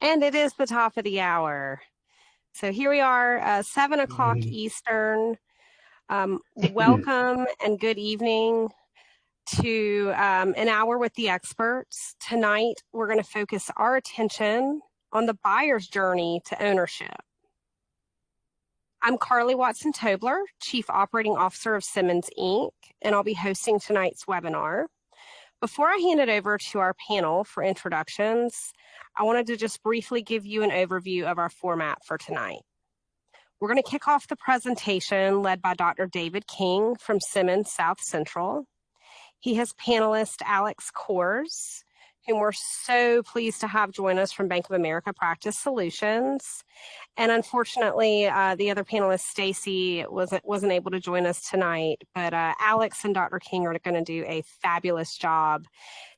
And it is the top of the hour. So here we are, 7 o'clock Mhm. Eastern. Welcome and good evening to an hour with the experts. Tonight, we're going to focus our attention on the buyer's journey to ownership. I'm Carly Watson-Tobler, Chief Operating Officer of Simmons, Inc., and I'll be hosting tonight's webinar. Before I hand it over to our panel for introductions, I wanted to just briefly give you an overview of our format for tonight. We're going to kick off the presentation led by Dr. David King from Simmons South Central. He has panelist Alex Kors, whom we're so pleased to have join us from Bank of America Practice Solutions. And unfortunately, the other panelist, Stacy, wasn't able to join us tonight, but Alex and Dr. King are going to do a fabulous job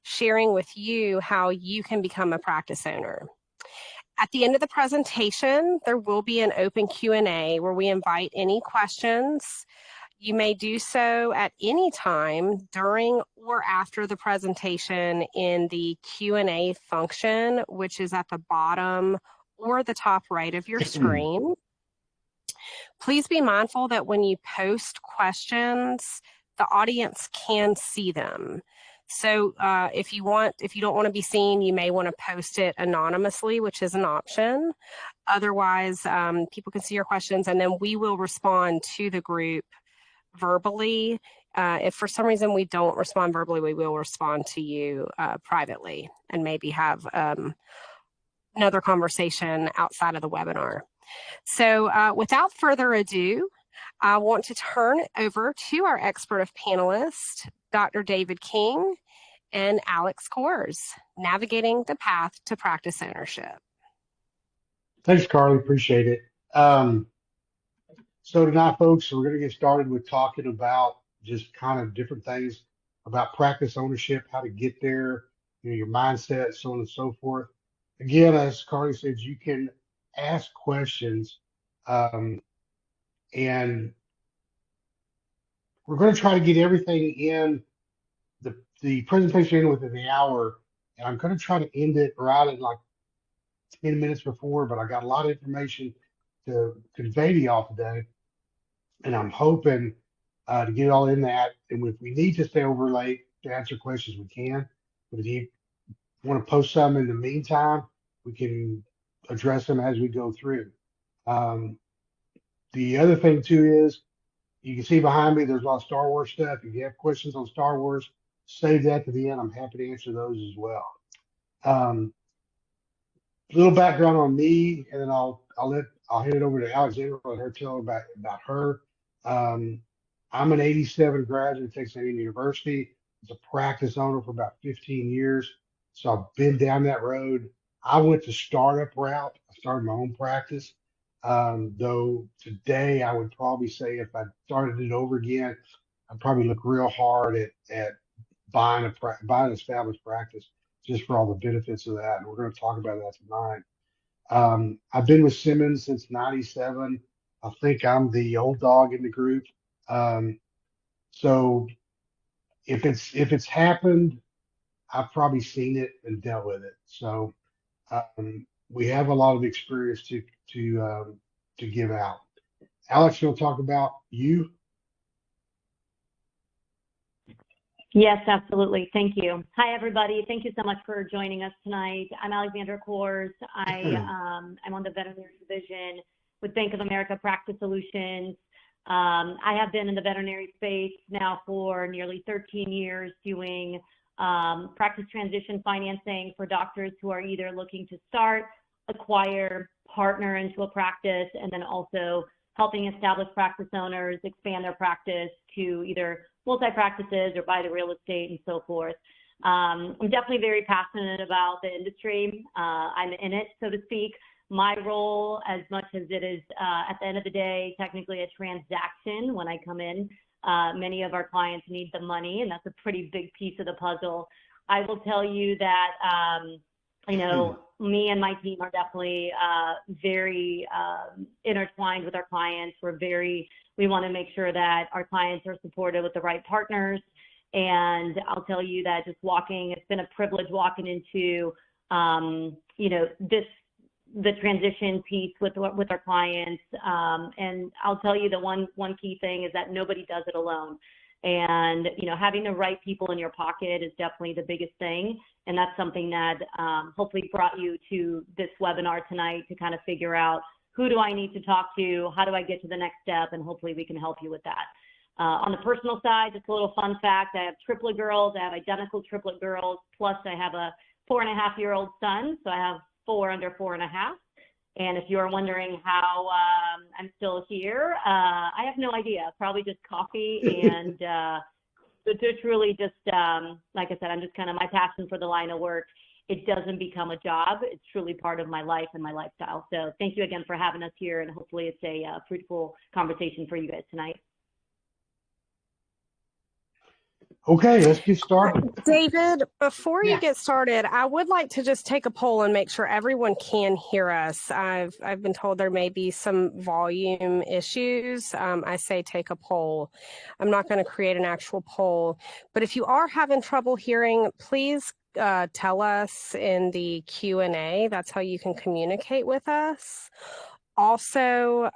sharing with you how you can become a practice owner. At the end of the presentation, there will be an open Q&A where we invite any questions. You may do so at any time during or after the presentation in the Q&A function, which is at the bottom or the top right of your screen. Please be mindful that when you post questions, the audience can see them. So if you don't want to be seen, you may want to post it anonymously, which is an option. Otherwise, people can see your questions, and then we will respond to the group verbally. If for some reason we don't respond verbally, we will respond to you privately and maybe have another conversation outside of the webinar. So without further ado, I want to turn it over to our expert of panelists, Dr. David King and Alex Kors, navigating the path to practice ownership. Thanks, Carly. Appreciate it. So tonight, folks, we're going to get started with talking about just kind of different things about practice ownership, how to get there, your mindset, so on and so forth. Again, as Carly said, you can ask questions, and we're going to try to get everything in the presentation in within the hour, and I'm going to try to end it right at like 10 minutes before, but I got a lot of information to convey to y'all today, and I'm hoping to get it all in that. And if we need to stay over late to answer questions, we can. But if you want to post some in the meantime, we can address them as we go through. The other thing too is you can see behind me there's a lot of Star Wars stuff. If you have questions on Star Wars, save that to the end. I'm happy to answer those as well. A little background on me, and then I'll hand it over to Alexandra and let her tell about her. I'm an '87 graduate of Texas A&M University. I was a practice owner for about 15 years, so I've been down that road. I went the startup route. I started my own practice. Though today I would probably say if I started it over again, I'd probably look real hard at buying an established practice just for all the benefits of that. And we're going to talk about that tonight. I've been with Simmons since '97. I think I'm the old dog in the group. So if it's happened, I've probably seen it and dealt with it. So we have a lot of experience to give out. Alex, you'll talk about you. Yes, absolutely. Thank you. Hi, everybody. Thank you so much for joining us tonight. I'm Alexandra Kors. I'm on the veterinary division with Bank of America Practice Solutions. I have been in the veterinary space now for nearly 13 years doing practice transition financing for doctors who are either looking to start, acquire, partner into a practice, and then also helping established practice owners expand their practice to either multi-practices or buy the real estate and so forth. I'm definitely very passionate about the industry. I'm in it, so to speak. My role, as much as it is at the end of the day, technically a transaction when I come in, many of our clients need the money, and that's a pretty big piece of the puzzle. I will tell you that, me and my team are definitely very intertwined with our clients. We want to make sure that our clients are supported with the right partners. And I'll tell you that it's been a privilege walking into, the transition piece with our clients. And I'll tell you the one key thing is that nobody does it alone. And, you know, having the right people in your pocket is definitely the biggest thing. And that's something that hopefully brought you to this webinar tonight to kind of figure out, who do I need to talk to? How do I get to the next step? And hopefully we can help you with that. On the personal side, just a little fun fact, I have triplet girls. I have identical triplet girls, plus I have a 4.5-year-old son. So I have 4 under 4.5. And if you're wondering how I'm still here, I have no idea. Probably just coffee and it's really just, like I said, I'm just kind of my passion for the line of work. It doesn't become a job. It's truly part of my life and my lifestyle. So thank you again for having us here, and hopefully it's a fruitful conversation for you guys tonight. Okay, let's get started. David, before Yeah. you get started, I would like to just take a poll and make sure everyone can hear us. I've been told there may be some volume issues. I say take a poll. I'm not going to create an actual poll, but if you are having trouble hearing, please tell us in the Q&A. That's how you can communicate with us. Also,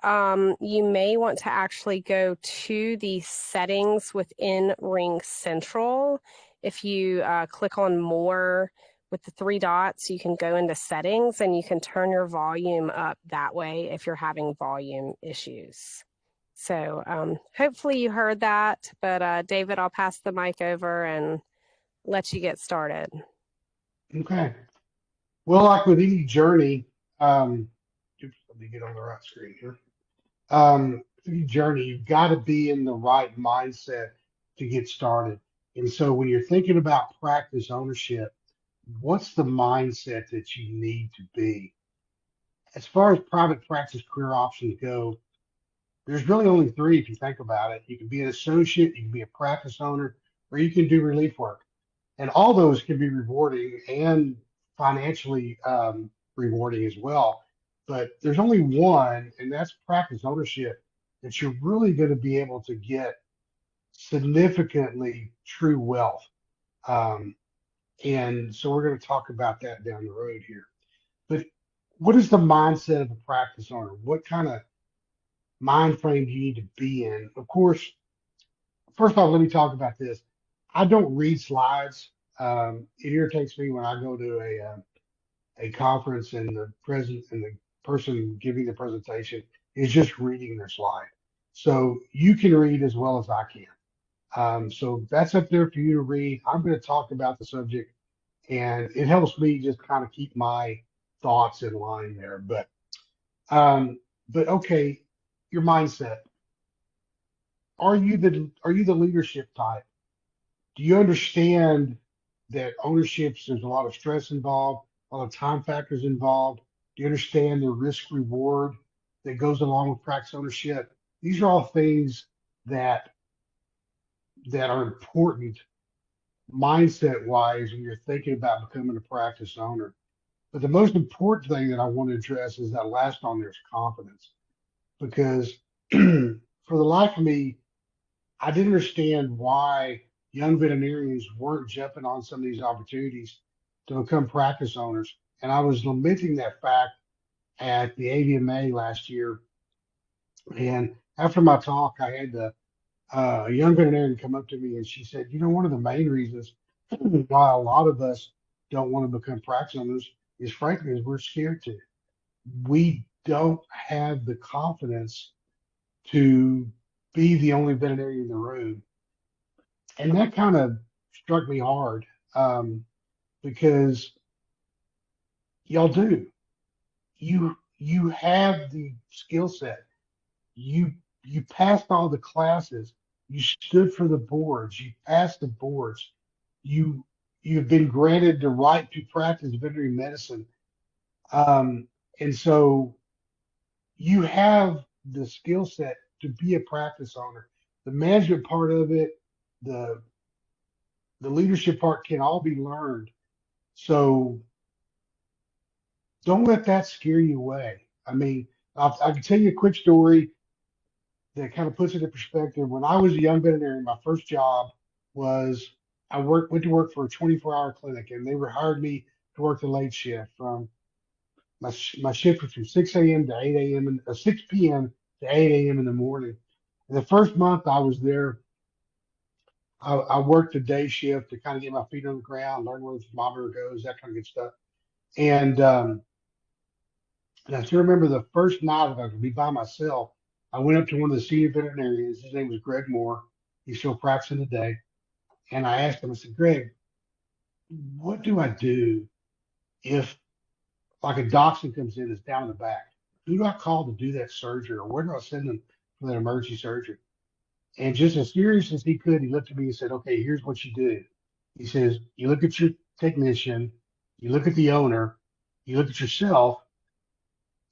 you may want to actually go to the settings within Ring Central. If you click on more with the 3 dots, you can go into settings and you can turn your volume up that way if you're having volume issues. So hopefully you heard that, but David, I'll pass the mic over and let you get started. Okay. Well, like with any journey, oops, let me get on the right screen here. Any journey, you've got to be in the right mindset to get started. And so when you're thinking about practice ownership, what's the mindset that you need to be? As far as private practice career options go, there's really only 3 if you think about it. You can be an associate, you can be a practice owner, or you can do relief work. And all those can be rewarding and financially rewarding as well. But there's only one, and that's practice ownership, that you're really going to be able to get significantly true wealth. Um, and so we're going to talk about that down the road here. But what is the mindset of a practice owner? What kind of mind frame do you need to be in? Of course, first off, let me talk about this. I don't read slides. It irritates me when I go to a conference and the president and the person giving the presentation is just reading their slide. So you can read as well as I can. So that's up there for you to read. I'm going to talk about the subject, and it helps me just kind of keep my thoughts in line there. But okay, your mindset. Are you the leadership type? Do you understand that ownerships, there's a lot of stress involved, a lot of time factors involved? Do you understand the risk reward that goes along with practice ownership? These are all things that are important mindset wise when you're thinking about becoming a practice owner. But the most important thing that I want to address is that last on there is confidence. Because for the life of me, I didn't understand why young veterinarians weren't jumping on some of these opportunities to become practice owners. And I was lamenting that fact at the AVMA last year. And after my talk, I had a young veterinarian come up to me and she said, one of the main reasons why a lot of us don't want to become practice owners is frankly, is we're scared to. We don't have the confidence to be the only veterinarian in the room. And that kind of struck me hard because y'all do. You have the skill set. You passed all the classes. You stood for the boards. You passed the boards. You you've been granted the right to practice veterinary medicine. Um, and so you have the skill set to be a practice owner. The management part of it, the the leadership part can all be learned. So don't let that scare you away. I mean, I can tell you a quick story that kind of puts it in perspective. When I was a young veterinarian, my first job was went to work for a 24-hour clinic, and they hired me to work the late shift from My shift was from 6 a.m. to 8 a.m. and 6 p.m. to 8 a.m. in the morning. And the first month I was there, I worked the day shift to kind of get my feet on the ground, learn where the thermometer goes, that kind of good stuff. And and I still remember the first night that I could be by myself. I went up to one of the senior veterinarians. His name was Greg Moore. He's still practicing today. And I asked him, I said, Greg, what do I do if like a dachshund comes in that's down in the back? Who do I call to do that surgery, or where do I send them for that emergency surgery? And just as serious as he could, he looked at me and said, okay, here's what you do. He says, you look at your technician, you look at the owner, you look at yourself,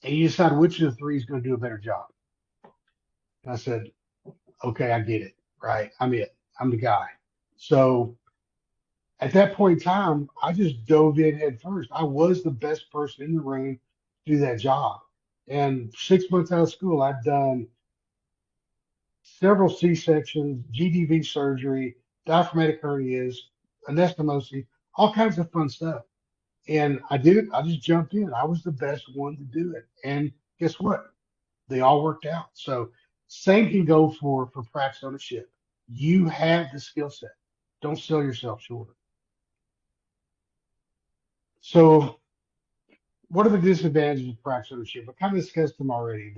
and you decide which of the three is going to do a better job. And I said, okay, I get it. Right. I'm it. I'm the guy. So at that point in time, I just dove in head first. I was the best person in the room to do that job. And 6 months out of school, I'd done several C-sections, GDV surgery, diaphragmatic hernias, anastomosis, all kinds of fun stuff. And I did it. I just jumped in. I was the best one to do it. And guess what? They all worked out. So same can go for practice ownership. You have the skill set. Don't sell yourself short. So what are the disadvantages of practice ownership? I kind of discussed them already.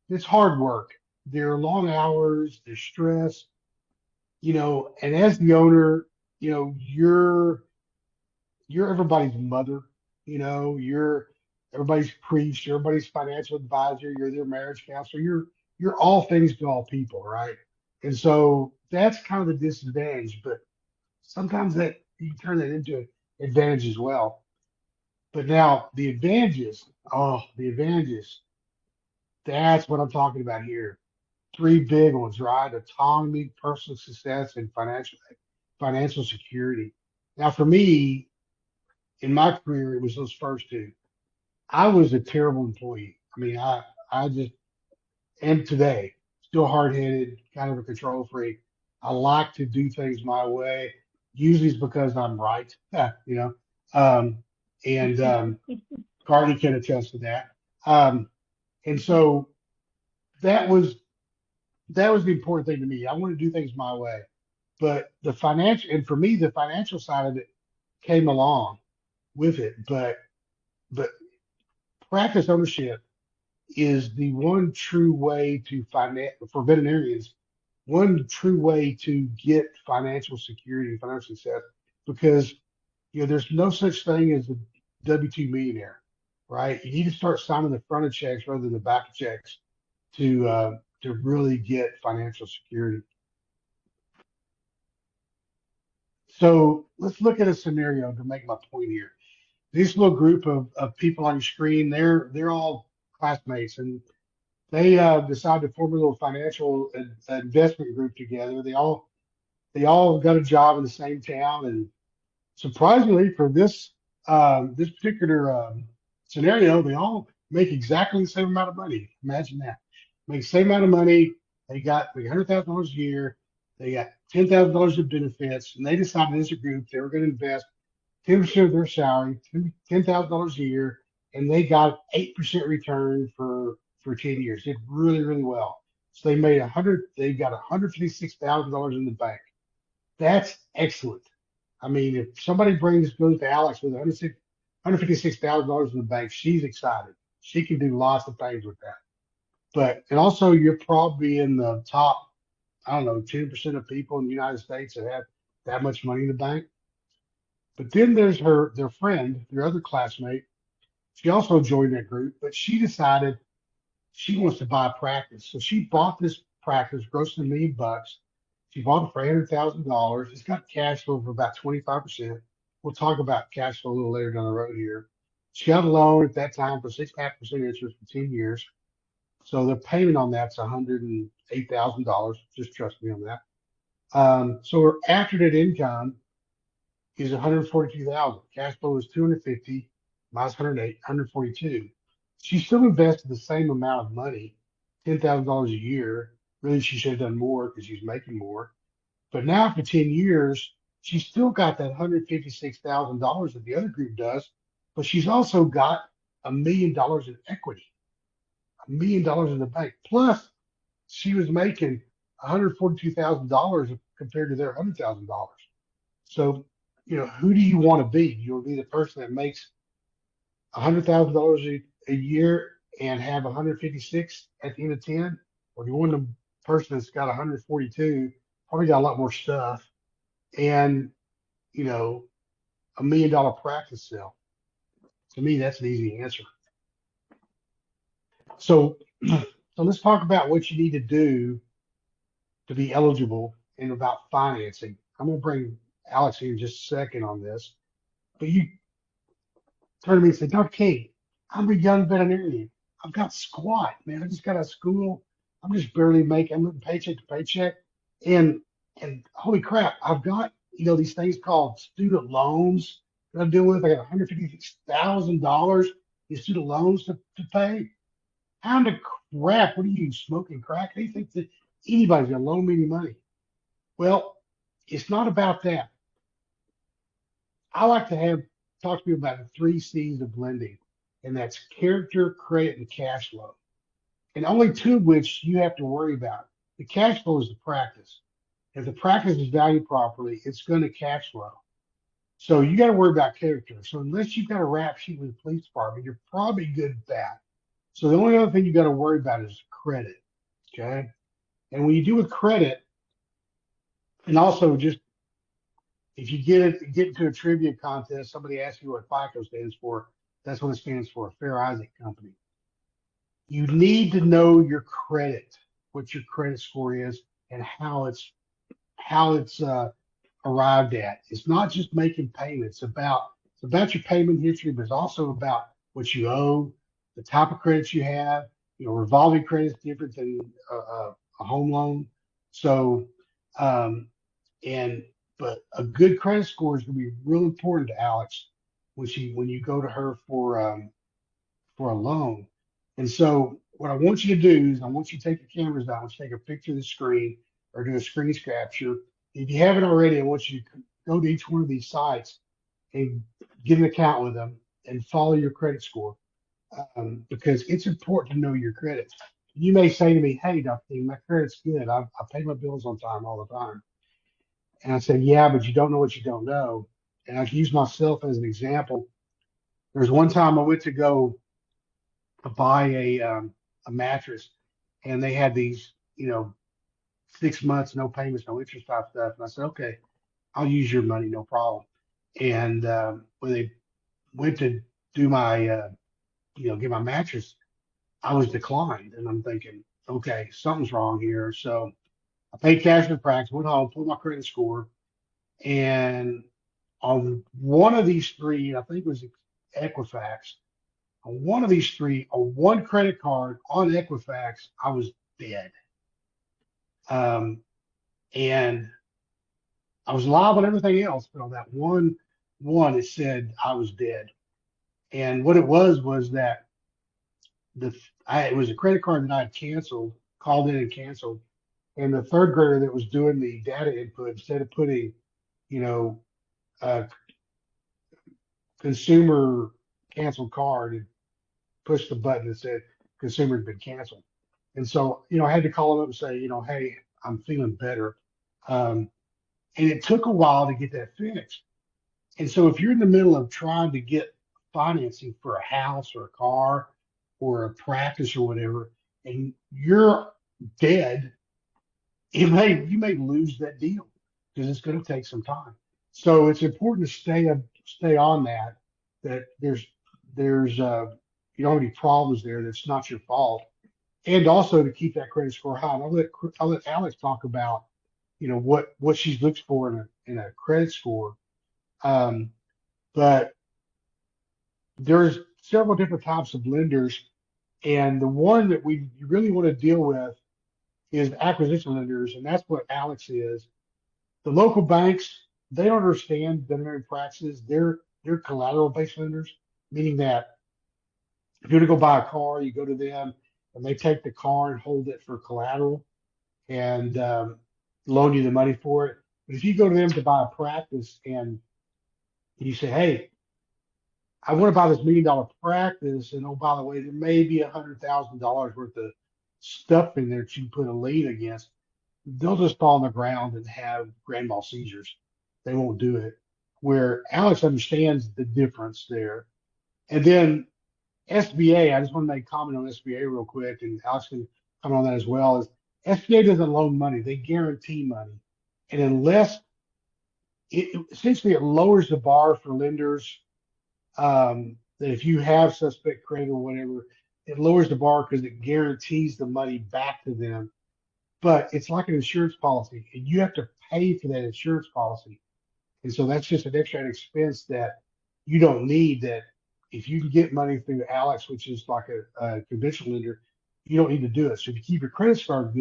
It's hard work. There are long hours, there's stress, and as the owner, you're everybody's mother, you're everybody's priest, you're everybody's financial advisor, you're their marriage counselor, you're all things to all people, right? And so that's kind of the disadvantage, but sometimes that you can turn that into an advantage as well. But now the advantages, that's what I'm talking about here. Three big ones, right? Autonomy, personal success, and financial security. Now, for me, in my career, it was those first two. I was a terrible employee. I mean, I just am today, still hard headed, kind of a control freak. I like to do things my way. Usually it's because I'm right, you know. Um, and Carly can attest to that. And so that was that was the important thing to me. I want to do things my way. But for me, the financial side of it came along with it. But practice ownership is the one true way to finance for veterinarians, one true way to get financial security and financial success, because there's no such thing as a W-2 millionaire, right? You need to start signing the front of checks rather than the back of checks to really get financial security. So let's look at a scenario to make my point here. This little group of people on your screen, they're all classmates, and they decided to form a little financial investment group together. They all got a job in the same town, and surprisingly for this particular scenario, they all make exactly the same amount of money. Imagine that. Make the same amount of money. They got $100,000 a year. They got $10,000 of benefits, and they decided as a group they were going to invest 10% of their salary, $10,000 a year, and they got 8% return for 10 years. Did really, really well. So they got $156,000 in the bank. That's excellent. I mean, if somebody goes to Alex with $156,000 in the bank, she's excited. She can do lots of things with that. And also you're probably in the top, I don't know, 10% of people in the United States that have that much money in the bank. But then there's their friend, their other classmate. She also joined that group, but she decided she wants to buy a practice. So she bought this practice, grossed $1 million. She bought it for $800,000. It's got cash flow of about 25%. We'll talk about cash flow a little later down the road here. She got a loan at that time for 6.5% interest for 10 years. So the payment on that's $108,000. Just trust me on that. So her after net income is 142,000. Cash flow is 250 minus 108, 142. She still invested the same amount of money, $10,000 a year. Really, she should have done more because she's making more. But now for 10 years, she's still got that $156,000 that the other group does, but she's also got $1 million in equity, $1 million in the bank. Plus, she was making $142,000 compared to their $100,000. So, who do you want to be? You want to be the person that makes $100,000 a year and have 156 at the end of 10, or do you want the person that's got 142, probably got a lot more stuff, and $1 million practice sale? To me, that's an easy answer. So, so let's talk about what you need to do to be eligible and about financing. I'm going to bring Alex here in just a second on this, but you turn to me and say, Dr. King, I'm a young veterinarian. I've got squat, man. I just got out of school. I'm just barely making, I'm living paycheck to paycheck. And holy crap, I've got, these things called student loans that I'm dealing with. I got $156,000 in student loans to pay. How in the crap, what are you smoking crack? How do you think that anybody's gonna loan me any money? Well, it's not about that. I like to talk to you about the 3 C's of lending, and that's character, credit, and cash flow. And only 2 of which you have to worry about. The cash flow is the practice. If the practice is valued properly, it's going to cash flow. So you got to worry about character. So unless you've got a rap sheet with the police department, you're probably good at that. So the only other thing you got to worry about is credit. Okay. And when you do with credit, and also just if you get into a trivia contest, somebody asks you what FICO stands for, that's what it stands for, Fair Isaac Company. You need to know your credit, what your credit score is, and how it's arrived at. It's not just making payments. It's about your payment history, but it's also about what you owe, the type of credits you have. Revolving credit is different than a home loan. So, but a good credit score is going to be real important to Alex when you go to her for a loan. And so what I want you to do is I want you to take your cameras out. I want you to take a picture of the screen or do a screen capture. If you haven't already, I want you to go to each one of these sites and get an account with them and follow your credit score, because it's important to know your credit. You may say to me, hey, Dr. my credit's good. I pay my bills on time all the time. And I said, yeah, but you don't know what you don't know. And I can use myself as an example. There's one time I went to go buy a mattress, and they had these, 6 months, no payments, no interest type stuff. And I said, okay, I'll use your money, no problem. And when they went to do my, get my mattress, I was declined. And I'm thinking, okay, something's wrong here. So I paid cash in practice, went home, pulled my credit score, and on one of these 3, I think it was Equifax, on one of these 3, on one credit card on Equifax, I was dead. And I was live on everything else, but on that one, it said I was dead. And what it was that it was a credit card that I had canceled, called in and canceled. And the third grader that was doing the data input, instead of putting, a consumer canceled card, and pushed the button that said consumer had been canceled. And so, I had to call him up and say, hey, I'm feeling better. And it took a while to get that fixed. And so if you're in the middle of trying to get financing for a house or a car or a practice or whatever, and you're dead, you may lose that deal because it's going to take some time. So it's important to stay on that there's you don't have any problems there. That's not your fault. And also to keep that credit score high. And I'll let Alex talk about, what she looks for in a credit score. But there's several different types of lenders, and the one that you really want to deal with is acquisition lenders, and that's what Alex is. The local banks, they don't understand veterinary practices. They're collateral-based lenders, meaning that if you're to go buy a car, you go to them, and they take the car and hold it for collateral and loan you the money for it. But if you go to them to buy a practice and you say, hey, I want to buy this $1 million practice, and oh, by the way, there may be $100,000 worth of stuff in there that you can put a lien against. They'll just fall on the ground and have grand mal seizures. They won't do it. Where Alex understands the difference there. And then SBA, I just want to make a comment on SBA real quick, and Alex can comment on that as well, is SBA doesn't loan money, they guarantee money. And unless essentially it lowers the bar for lenders, that if you have suspect credit or whatever, it lowers the bar because it guarantees the money back to them. But it's like an insurance policy, and you have to pay for that insurance policy. And so that's just an extra expense that you don't need. That if you can get money through Alex, which is like a conventional lender, you don't need to do it. So if you keep your credit score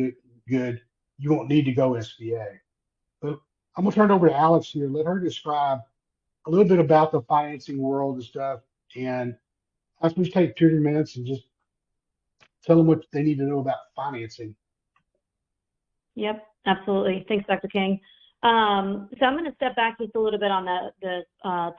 good, you won't need to go SBA. But I'm gonna turn it over to Alex here. Let her describe a little bit about the financing world and stuff. And I just take 2 minutes and just tell them what they need to know about financing. Yep, absolutely. Thanks, Dr. King. So I'm going to step back just a little bit on the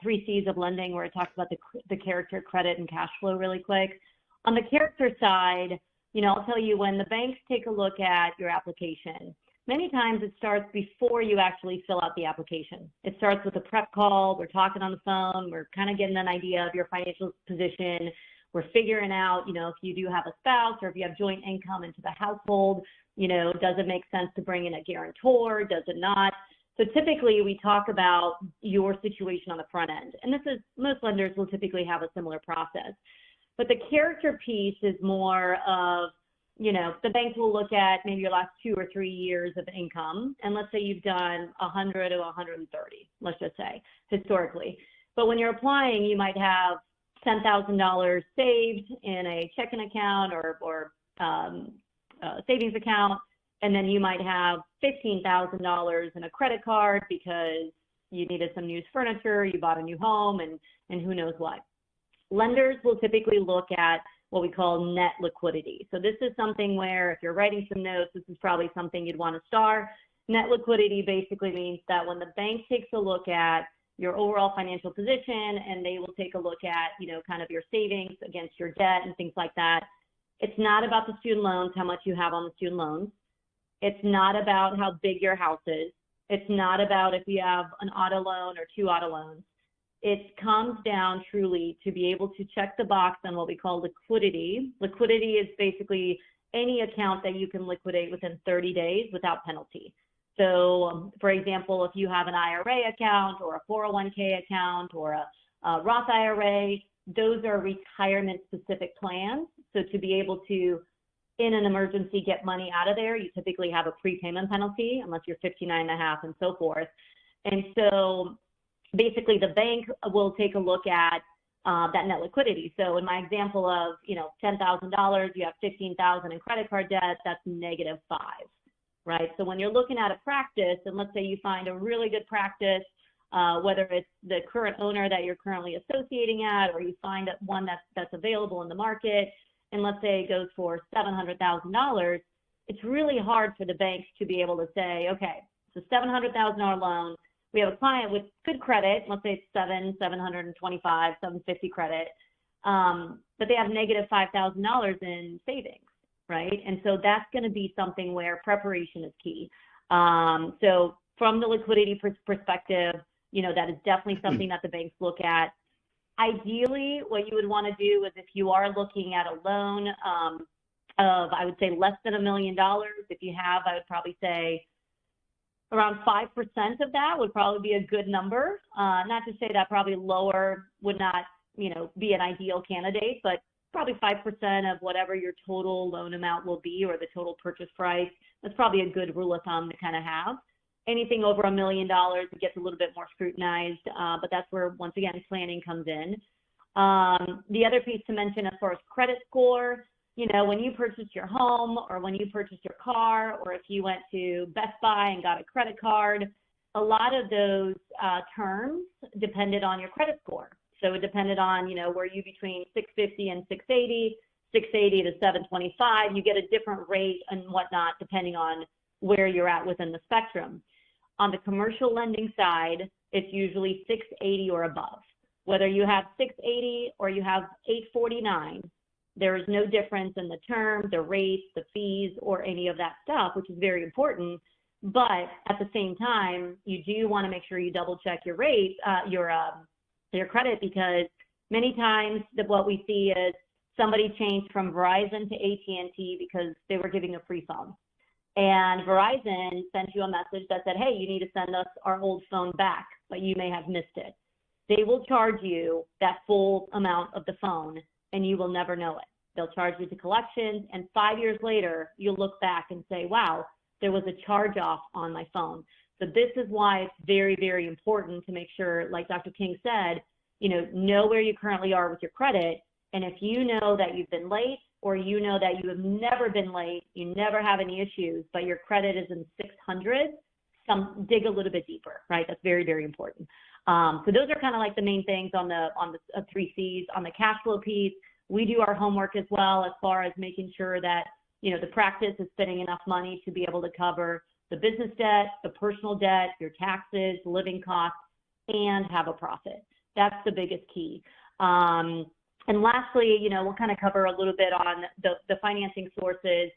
3 C's of lending, where it talks about the character, credit, and cash flow really quick. On the character side, I'll tell you, when the banks take a look at your application, many times it starts before you actually fill out the application. It starts with a prep call. We're talking on the phone. We're kind of getting an idea of your financial position. We're figuring out, if you do have a spouse or if you have joint income into the household, does it make sense to bring in a guarantor? Does it not? So typically we talk about your situation on the front end. And most lenders will typically have a similar process. But the character piece is more of, the banks will look at maybe your last 2 or 3 years of income. And let's say you've done 100 to 130, let's just say, historically. But when you're applying, you might have $10,000 saved in a checking account or savings account, and then you might have $15,000 in a credit card because you needed some used furniture, you bought a new home, and who knows what. Lenders will typically look at what we call net liquidity. So this is something where, if you're writing some notes, this is probably something you'd want to star. Net liquidity basically means that when the bank takes a look at your overall financial position, and they will take a look at, kind of your savings against your debt and things like that. It's not about the student loans, how much you have on the student loans. It's not about how big your house is. It's not about if you have an auto loan or 2 auto loans. It comes down truly to be able to check the box on what we call liquidity. Liquidity is basically any account that you can liquidate within 30 days without penalty. So, for example, if you have an IRA account or a 401k account or a Roth IRA, those are retirement-specific plans. So to be able to, in an emergency, get money out of there, you typically have a prepayment penalty, unless you're 59.5 and so forth. And so basically the bank will take a look at that net liquidity. So in my example of, $10,000, you have $15,000 in credit card debt, that's -5. Right? So when you're looking at a practice, and let's say you find a really good practice, whether it's the current owner that you're currently associating at, or you find one that's available in the market, and let's say it goes for $700,000, it's really hard for the banks to be able to say, okay, it's a $700,000 loan. We have a client with good credit, let's say it's 725, 750 credit, but they have -$5,000 in savings. Right? And so that's going to be something where preparation is key. So from the liquidity perspective, that is definitely something that the banks look at. Ideally, what you would want to do is, if you are looking at a loan of, I would say, less than $1 million, if you have, I would probably say around 5% of that would probably be a good number. Not to say that probably lower would not, be an ideal candidate, but probably 5% of whatever your total loan amount will be, or the total purchase price. That's probably a good rule of thumb to kind of have. Anything over $1 million, it gets a little bit more scrutinized, but that's where, once again, planning comes in. The other piece to mention as far as credit score, when you purchased your home, or when you purchased your car, or if you went to Best Buy and got a credit card, a lot of those terms depended on your credit score. So it depended on, were you between 650 and 680, 680 to 725, you get a different rate and whatnot, depending on where you're at within the spectrum. On the commercial lending side, it's usually 680 or above, Whether you have 680 or you have 849, there is no difference in the term, the rates, the fees, or any of that stuff, which is very important. But at the same time, you do want to make sure you double check your rate, your credit, because many times what we see is somebody changed from Verizon to AT&T because they were giving a free phone. And Verizon sent you a message that said, hey, you need to send us our old phone back, but you may have missed it. They will charge you that full amount of the phone, and you will never know it. They'll charge you to collections, and 5 years later, you'll look back and say, wow, there was a charge off on my phone. So this is why it's very, very important to make sure, like Dr. King said, know where you currently are with your credit. And if you know that you've been late, or you know that you have never been late, you never have any issues, but your credit is in 600, dig a little bit deeper, right? That's very, very important. So those are kind of like the main things on the 3 C's. On the cash flow piece, we do our homework as well, as far as making sure that, the practice is spending enough money to be able to cover the business debt, the personal debt, your taxes, living costs, and have a profit. That's the biggest key. And lastly, we'll kind of cover a little bit on the financing sources.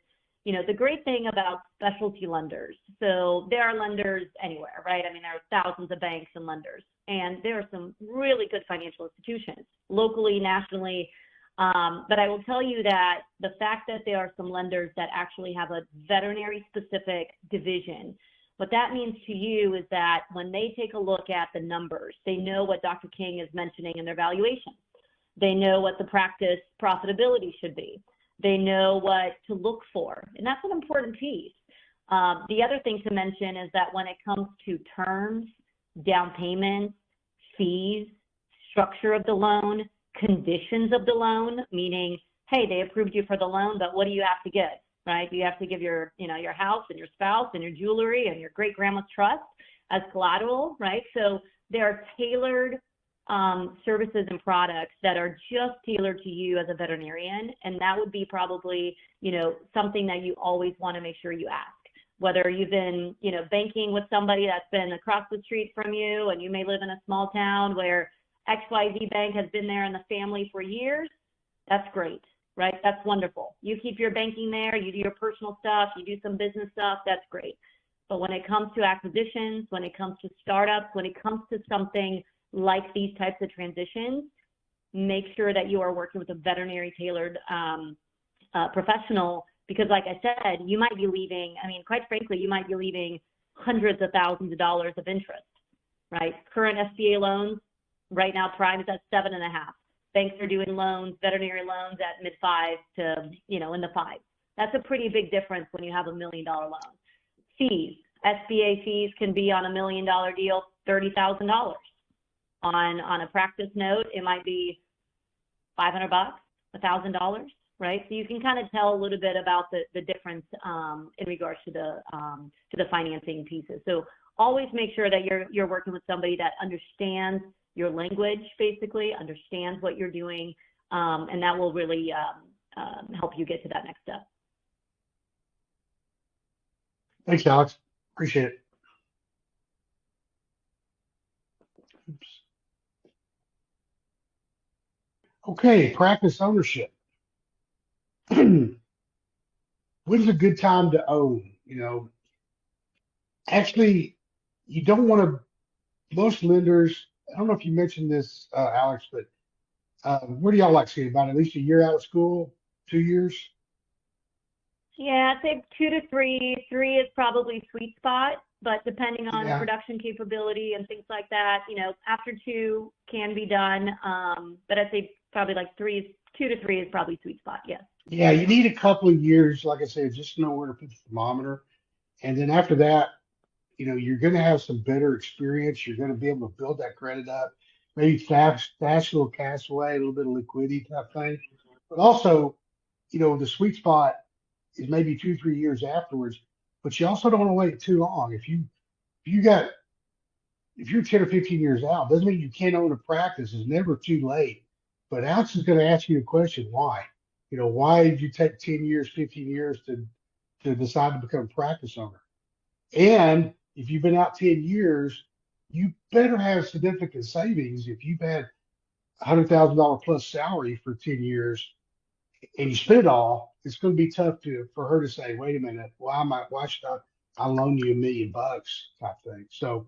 The great thing about specialty lenders, so there are lenders anywhere, right? I mean, there are thousands of banks and lenders, and there are some really good financial institutions, locally, nationally. But I will tell you that the fact that there are some lenders that actually have a veterinary-specific division, what that means to you is that when they take a look at the numbers, they know what Dr. King is mentioning in their valuation. They know what the practice profitability should be. They know what to look for, and that's an important piece. The other thing to mention is that when it comes to terms, down payments, fees, structure of the loan, conditions of the loan, meaning, hey, they approved you for the loan, but what do you have to give, right? Do you have to give your house and your spouse and your jewelry and your great-grandma's trust as collateral, right? So there are tailored services and products that are just tailored to you as a veterinarian, and that would be probably, something that you always want to make sure you ask. Whether you've been, banking with somebody that's been across the street from you, and you may live in a small town where XYZ Bank has been there in the family for years, that's great, right? That's wonderful. You keep your banking there, you do your personal stuff, you do some business stuff, that's great. But when it comes to acquisitions, when it comes to startups, when it comes to something like these types of transitions, make sure that you are working with a veterinary tailored professional, because like I said, you might be leaving, quite frankly, you might be leaving hundreds of thousands of dollars of interest, right? Current SBA loans, right now, prime is at 7.5. Banks are doing loans, veterinary loans at mid-5 to, in the 5. That's a pretty big difference when you have $1 million loan. Fees, SBA fees can be on $1 million deal, $30,000. On a practice note, it might be $500, $1,000, right? So you can kind of tell a little bit about the difference in regards to the financing pieces. So always make sure that you're working with somebody that understands your language, basically, understands what you're doing, and that will really help you get to that next step. Thanks, Alex. Appreciate it. Oops. Okay, practice ownership. When is a good time to own? Actually, you don't want to, most lenders, I don't know if you mentioned this, Alex, but where do y'all like seeing about at least a year out of school, 2 years? Yeah, I'd say 2 to 3. 3 is probably sweet spot, but depending on production capability and things like that, after 2 can be done. But I'd say probably like 2 to 3 is probably sweet spot. Yes. Yeah, you need a couple of years, like I said, just to know where to put the thermometer. And then after that, you're going to have some better experience. You're going to be able to build that credit up, maybe stash a little cash away, a little bit of liquidity type thing. But also, the sweet spot is maybe 2, 3 years afterwards. But you also don't want to wait too long. If you're 10 or 15 years out, doesn't mean you can't own a practice. It's never too late. But Alex is going to ask you a question: why? Why did you take 10 years, 15 years to decide to become a practice owner? And if you've been out 10 years, you better have significant savings if you've had $100,000 plus salary for 10 years and you spend it all, it's going to be tough for her to say, wait a minute, why should I loan you $1 million type thing. So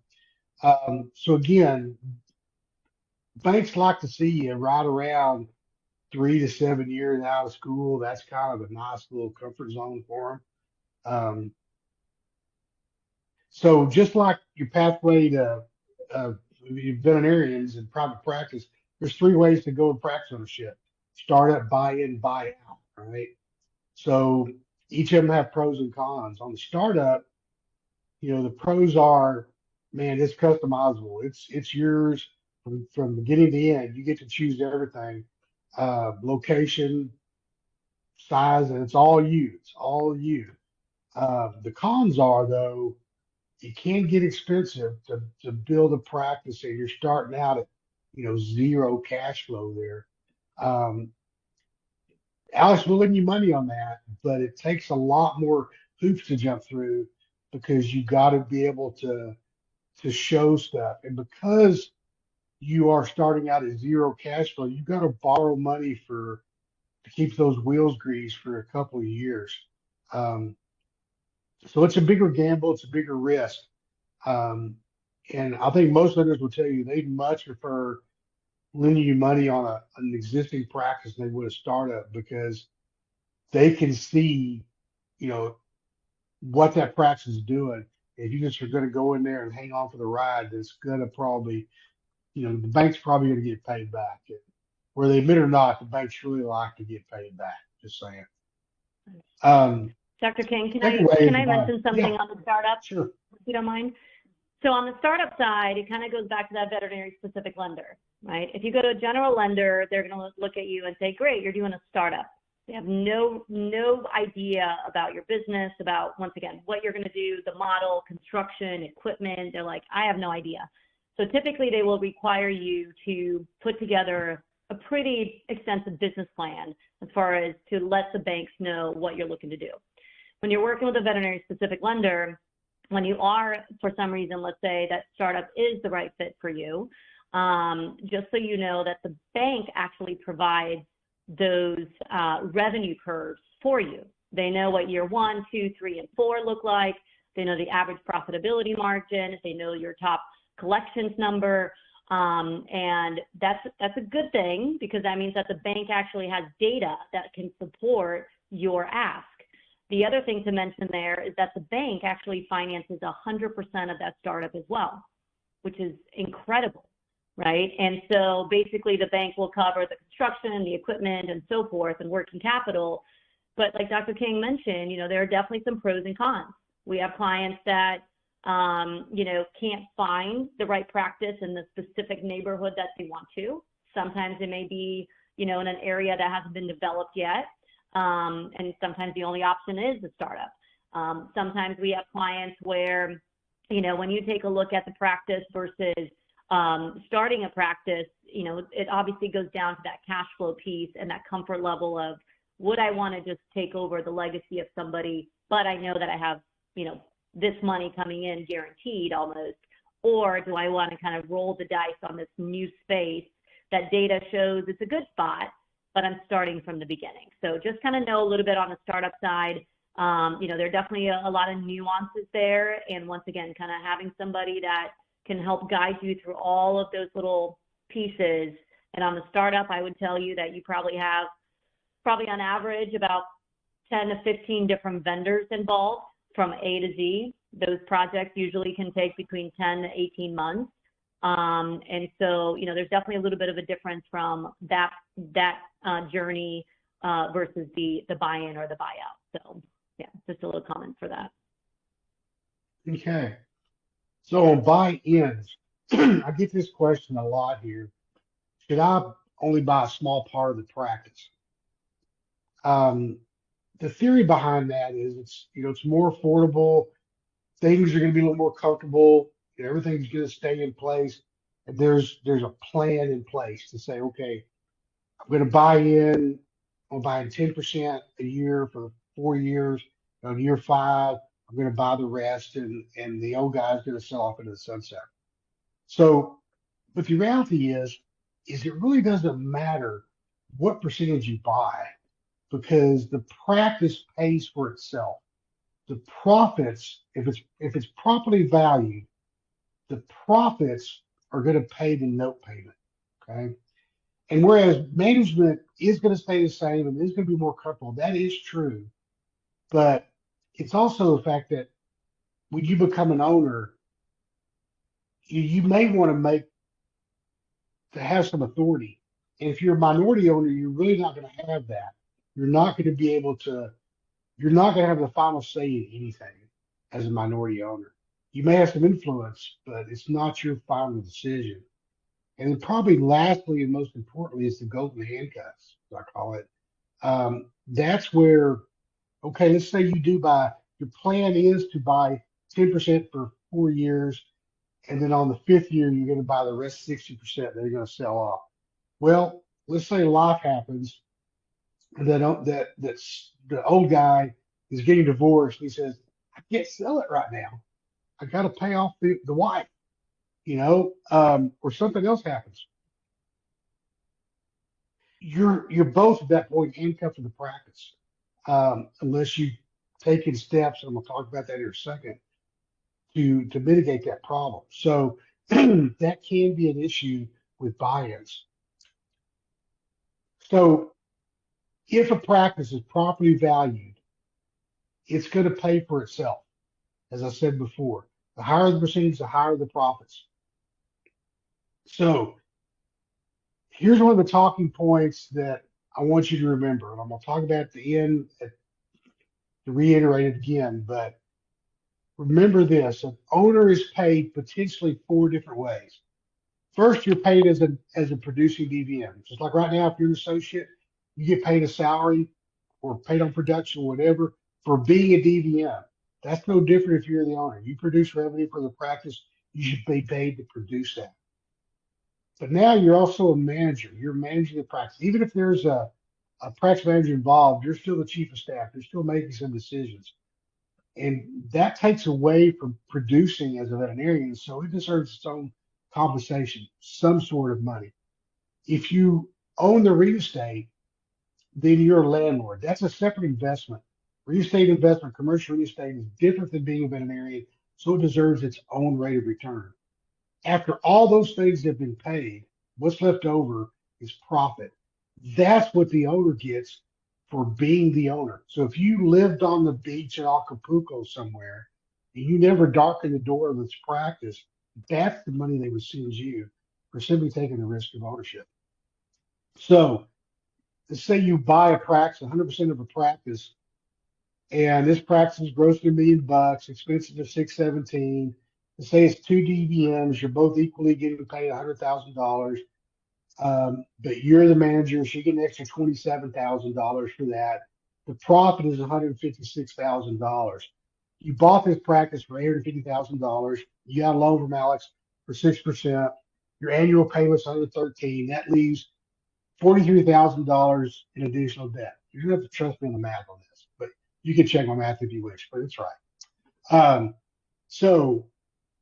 again, banks like to see you right around 3 to 7 years out of school. That's kind of a nice little comfort zone for them. So just like your pathway to uh, veterinarians and private practice, there's three ways to go in practice ownership: startup, buy-in, buy-out. Right. So each of them have pros and cons. On the startup, the pros are, man, it's customizable. It's yours from beginning to end. You get to choose everything, location, size, and it's all you. It's all you. The cons are though, it can get expensive to build a practice and you're starting out at, zero cash flow there. Um, Alex will lend you money on that, but it takes a lot more hoops to jump through because you got to be able to show stuff. And because you are starting out at zero cash flow, you got to borrow money to keep those wheels greased for a couple of years. Um, so it's a bigger gamble, it's a bigger risk. Um, and I think most lenders will tell you they'd much prefer lending you money on an existing practice than they would a startup because they can see, you know, what that practice is doing. If you just are going to go in there and hang on for the ride, it's going to probably, the bank's probably going to get paid back. Whether they admit or not, the banks really like to get paid back. Just saying. Dr. King, Second way can is I mention something yeah, on the startup, sure. if you don't mind? So on the startup side, it kind of goes back to that veterinary specific lender, right? If you go to a general lender, they're going to look at you and say, great, you're doing a startup. They have no idea about your business, about, once again, what you're going to do, the model, construction, equipment. They're like, I have no idea. So typically they will require you to put together a pretty extensive business plan as far as to let the banks know what you're looking to do. When you're working with a veterinary specific lender, when you are, for some reason, let's say that startup is the right fit for you, just so you know that the bank actually provides those revenue curves for you. They know what year 1, 2, 3, and 4 look like. They know the average profitability margin. They know your top collections number. And that's a good thing because that means that the bank actually has data that can support your ask. The other thing to mention there is that the bank actually finances 100% of that startup as well, which is incredible, right? And so basically the bank will cover the construction, the equipment, and so forth, and working capital. But like Dr. King mentioned, there are definitely some pros and cons. We have clients that, can't find the right practice in the specific neighborhood that they want to. Sometimes it may be, in an area that hasn't been developed yet. And sometimes the only option is the startup. Sometimes we have clients where, when you take a look at the practice versus starting a practice, it obviously goes down to that cash flow piece and that comfort level of, would I want to just take over the legacy of somebody, but I know that I have, this money coming in guaranteed almost, or do I want to kind of roll the dice on this new space that data shows it's a good spot, but I'm starting from the beginning. So just kind of know a little bit on the startup side. There are definitely a lot of nuances there. And once again, kind of having somebody that can help guide you through all of those little pieces. And on the startup, I would tell you that you probably have on average about 10 to 15 different vendors involved from A to Z. Those projects usually can take between 10 to 18 months. And so, there's definitely a little bit of a difference from that journey versus the buy-in or the buyout. So, yeah, just a little comment for that. Okay. So on buy-ins, I get this question a lot here. Should I only buy a small part of the practice? The theory behind that is it's more affordable. Things are going to be a little more comfortable. Everything's going to stay in place. And there's a plan in place to say, okay, I'm going to buy in. I'm buying 10% a year for 4 years. On year 5, I'm going to buy the rest, and the old guy's going to sell off into the sunset. So, but the reality is, is it really doesn't matter what percentage you buy because the practice pays for itself. The profits, if it's properly valued, the profits are going to pay the note payment. Okay. And whereas management is going to stay the same and is going to be more comfortable, that is true. But it's also the fact that when you become an owner, you may want to have some authority. And if you're a minority owner, you're really not going to have that. You're not going to be able to, you're not going to have the final say in anything as a minority owner. You may have some influence, but it's not your final decision. And then probably lastly and most importantly is the golden handcuffs, as I call it. That's where, okay, let's say you do buy, your plan is to buy 10% for 4 years, and then on the fifth year, you're going to buy the rest 60% that are going to sell off. Well, let's say life happens, and that's the old guy is getting divorced. And he says, I can't sell it right now. I got to pay off the wife, or something else happens. You're both at that point handcuffed to the practice, unless you taken steps, and we'll talk about that in a second, to mitigate that problem. So that can be an issue with buy-ins. So if a practice is properly valued, it's going to pay for itself. As I said before, the higher the percentage, the higher the profits. So here's one of the talking points that I want you to remember, and I'm going to talk about at the end to reiterate it again. But remember this: an owner is paid potentially four different ways. First, you're paid as a producing DVM. Just like right now, if you're an associate, you get paid a salary or paid on production or whatever for being a DVM. That's no different if you're the owner. You produce revenue for the practice, you should be paid to produce that. But now you're also a manager. You're managing the practice. Even if there's a practice manager involved, you're still the chief of staff. You're still making some decisions. And that takes away from producing as a veterinarian. So it deserves its own compensation, some sort of money. If you own the real estate, then you're a landlord. That's a separate investment. Real estate investment, commercial real estate is different than being a veterinarian, so it deserves its own rate of return. After all those things have been paid, what's left over is profit. That's what the owner gets for being the owner. So if you lived on the beach in Acapulco somewhere and you never darkened the door of this practice, that's the money they would send you for simply taking the risk of ownership. So let's say you buy a practice, 100% of a practice, and this practice is grossing $1 million, expenses are 617. Let's say it's two DVMs, you're both equally getting paid $100,000. But you're the manager, so you get an extra $27,000 for that. The profit is $156,000. You bought this practice for $850,000. You got a loan from Alex for 6%. Your annual payment's $113. That leaves $43,000 in additional debt. You're gonna have to trust me on the math on this, but you can check my math if you wish, but it's right. So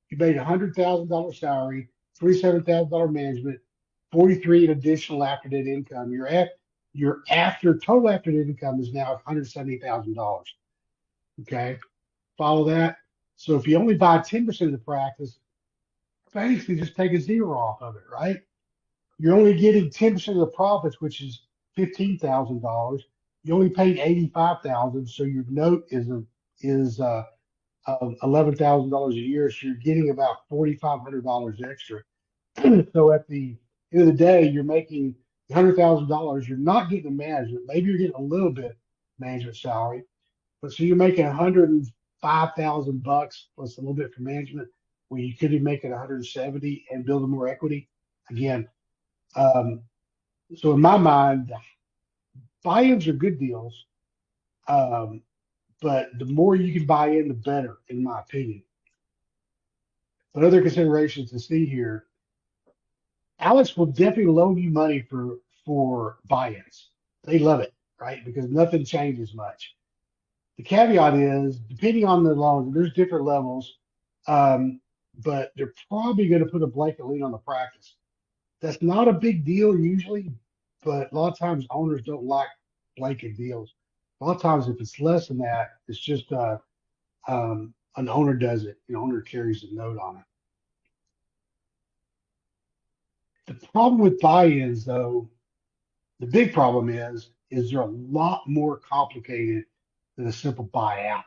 you made $100,000 salary, $27,000 management, 43 in additional after net income. Your total after net income is now $170,000. Okay, follow that. So if you only buy 10% of the practice, basically just take a zero off of it, right? You're only getting 10% of the profits, which is $15,000. You only paid 85,000, so your note is $11,000 a year. So you're getting about $4,500 extra. So at the end of the day, you're making $100,000. You're not getting the management. Maybe you're getting a little bit management salary, but so you're making $105,000 plus a little bit for management, where you could be making 170 and building more equity. Again, so in my mind, buy-ins are good deals, but the more you can buy in, the better, in my opinion. But other considerations to see here, Alex will definitely loan you money for buy-ins. They love it, right? Because nothing changes much. The caveat is, depending on the loan, there's different levels, but they're probably going to put a blanket lien on the practice. That's not a big deal usually, but a lot of times owners don't like blanket deals. A lot of times, if it's less than that, it's just an owner does it. An owner carries a note on it. The problem with buy-ins, though, the big problem is they're a lot more complicated than a simple buyout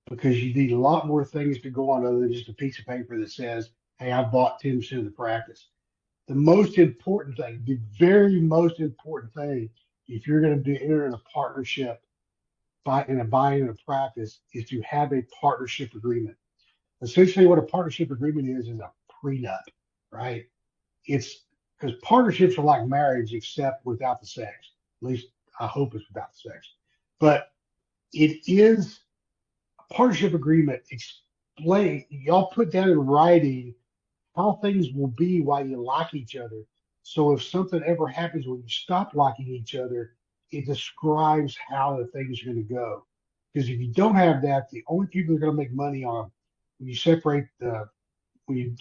because you need a lot more things to go on other than just a piece of paper that says, "Hey, I bought 10% of the practice." The most important thing, the very most important thing, if you're going to do enter in a partnership in a buying in a practice, is to have a partnership agreement. Essentially, what a partnership agreement is a prenup, right? It's because partnerships are like marriage, except without the sex. At least I hope it's without the sex. But it is a partnership agreement. Explain, y'all put down in writing how things will be while you like each other. So if something ever happens when you stop liking each other, it describes how the things are going to go. Because if you don't have that, the only people that are going to make money on when you separate the when you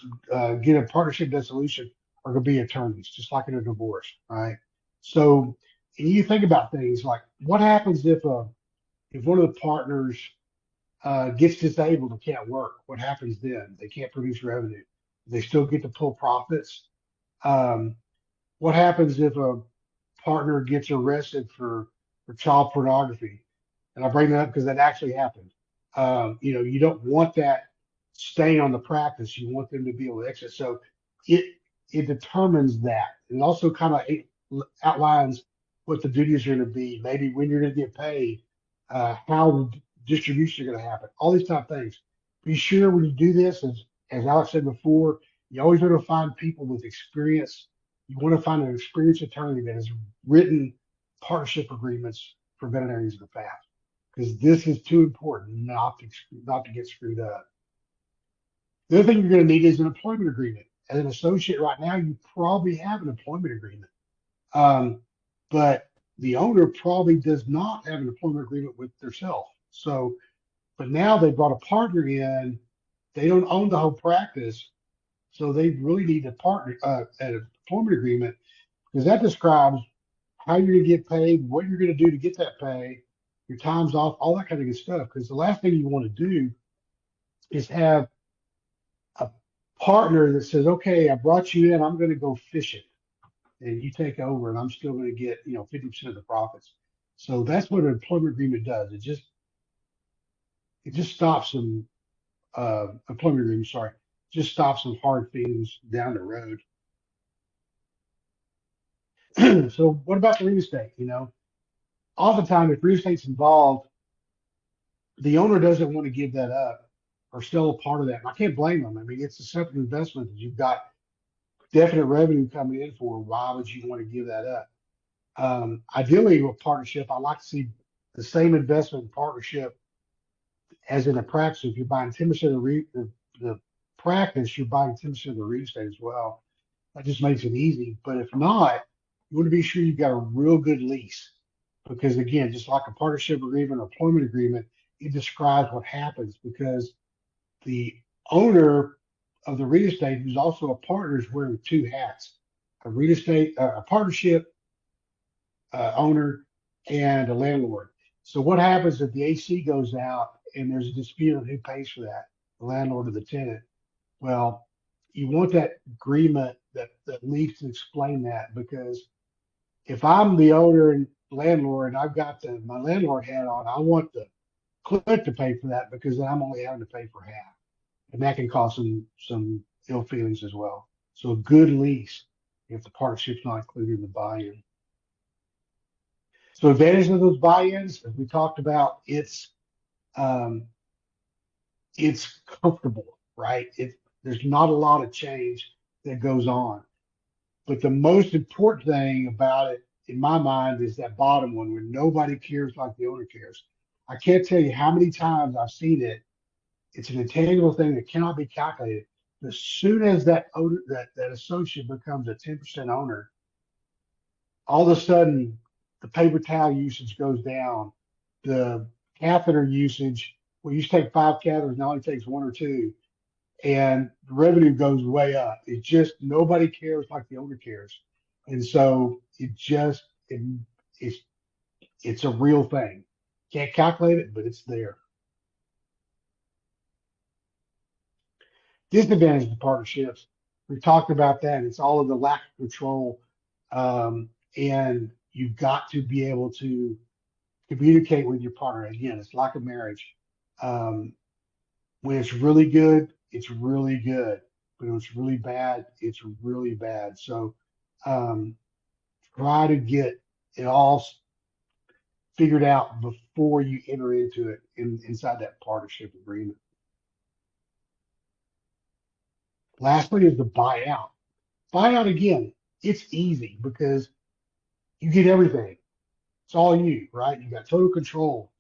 get a partnership dissolution are going to be attorneys, just like in a divorce, right? So, and you think about things like what happens if one of the partners gets disabled and can't work? What happens then? They can't produce revenue. They still get to pull profits. Um, what happens if a partner gets arrested for child pornography? And I bring that up because that actually happened. You don't want that staying on the practice. You want them to be able to exit. So it it determines that. It also kind of outlines what the duties are going to be, maybe when you're going to get paid, how the distribution is going to happen, all these type of things. Be sure when you do this, as Alex said before, you always want to find people with experience. You want to find an experienced attorney that has written partnership agreements for veterinarians in the past, because this is too important not to get screwed up. The other thing you're going to need is an employment agreement. As an associate right now, you probably have an employment agreement, but the owner probably does not have an employment agreement with themselves. So, but now they brought a partner in. They don't own the whole practice, so they really need a partner, an employment agreement, because that describes how you're going to get paid, what you're going to do to get that pay, your time's off, all that kind of good stuff. Because the last thing you want to do is have a partner that says, "Okay, I brought you in, I'm going to go fishing, and you take over, and I'm still going to get 50% of the profits." So that's what an employment agreement does. It just stops some employment agreement. Sorry, just stops some hard feelings down the road. So what about the real estate? Oftentimes if real estate's involved, the owner doesn't want to give that up or sell a part of that. And I can't blame them. I mean, it's a separate investment that you've got definite revenue coming in for. Why would you want to give that up? Ideally, with partnership, I like to see the same investment in partnership as in a practice. If you're buying 10% of the practice, you're buying 10% of the real estate as well. That just makes it easy. But if not, you want to be sure you've got a real good lease. Because again, just like a partnership agreement or employment agreement, it describes what happens because the owner of the real estate, who's also a partner, is wearing two hats: a partnership owner and a landlord. So what happens if the AC goes out and there's a dispute on who pays for that, the landlord or the tenant? Well, you want that agreement that leads to explain that, because if I'm the owner and landlord and I've got my landlord hat on, I want the client to pay for that, because then I'm only having to pay for half, and that can cause some ill feelings as well. So a good lease, if the partnership's not included in the buy-in. So advantage of those buy-ins, as we talked about, um, it's comfortable, right? There's not a lot of change that goes on. But the most important thing about it, in my mind, is that bottom one where nobody cares like the owner cares. I can't tell you how many times I've seen it. It's an intangible thing that cannot be calculated. As soon as that owner, that associate becomes a 10% owner, all of a sudden the paper towel usage goes down. The catheter usage, well, you used to take 5 catheters, now it only takes 1 or 2. and the revenue goes way up. It just nobody cares like the owner cares, and so it's it's a real thing. Can't calculate it, but it's there. Disadvantage of partnerships. We talked about that. It's all of the lack of control, and you've got to be able to communicate with your partner. Again, it's like a marriage. Um, when it's really good, it's really good. But when it's really bad, it's really bad. So um, try to get it all figured out before you enter into it inside that partnership agreement. Lastly is the buyout. Buyout again, it's easy because you get everything. It's all you, right? You got total control.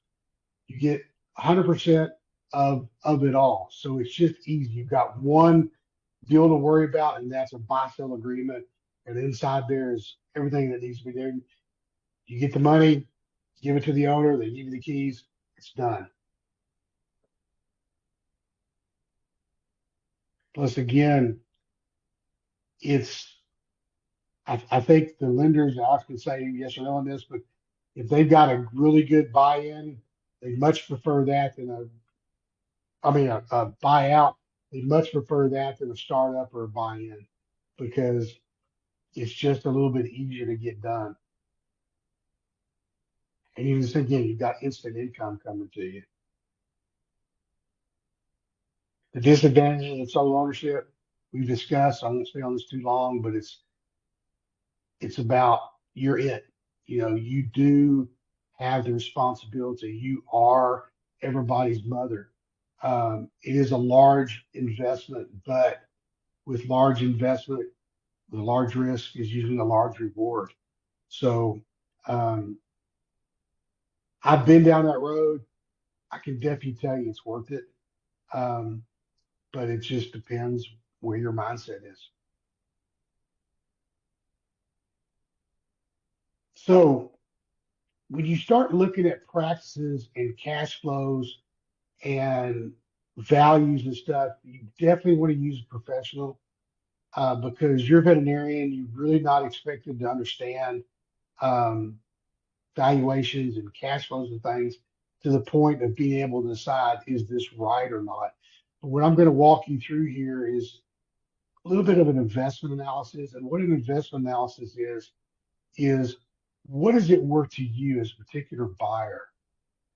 You get 100% of it all. So it's just easy. You've got one deal to worry about, and that's a buy-sell agreement. And inside there is everything that needs to be there. You get the money, give it to the owner, they give you the keys, it's done. Plus, again, it's I think the lenders, I can say yes or no on this, but if they've got a really good buy-in, they much prefer that than a buyout. They much prefer that than a startup or a buy-in because it's just a little bit easier to get done. And you just again, you've got instant income coming to you. The disadvantages of solo ownership we've discussed. I won't stay on this too long, but it's about you're it. You know, you do have the responsibility. You are everybody's mother. It is a large investment, but with large investment, the large risk is usually a large reward. So um, I've been down that road. I can definitely tell you it's worth it. Um, but it just depends where your mindset is. So when you start looking at practices and cash flows and values and stuff, you definitely want to use a professional because you're a veterinarian. You're really not expected to understand um, valuations and cash flows and things to the point of being able to decide is this right or not. But what I'm going to walk you through here is a little bit of an investment analysis. And what an investment analysis is what is it worth to you as a particular buyer?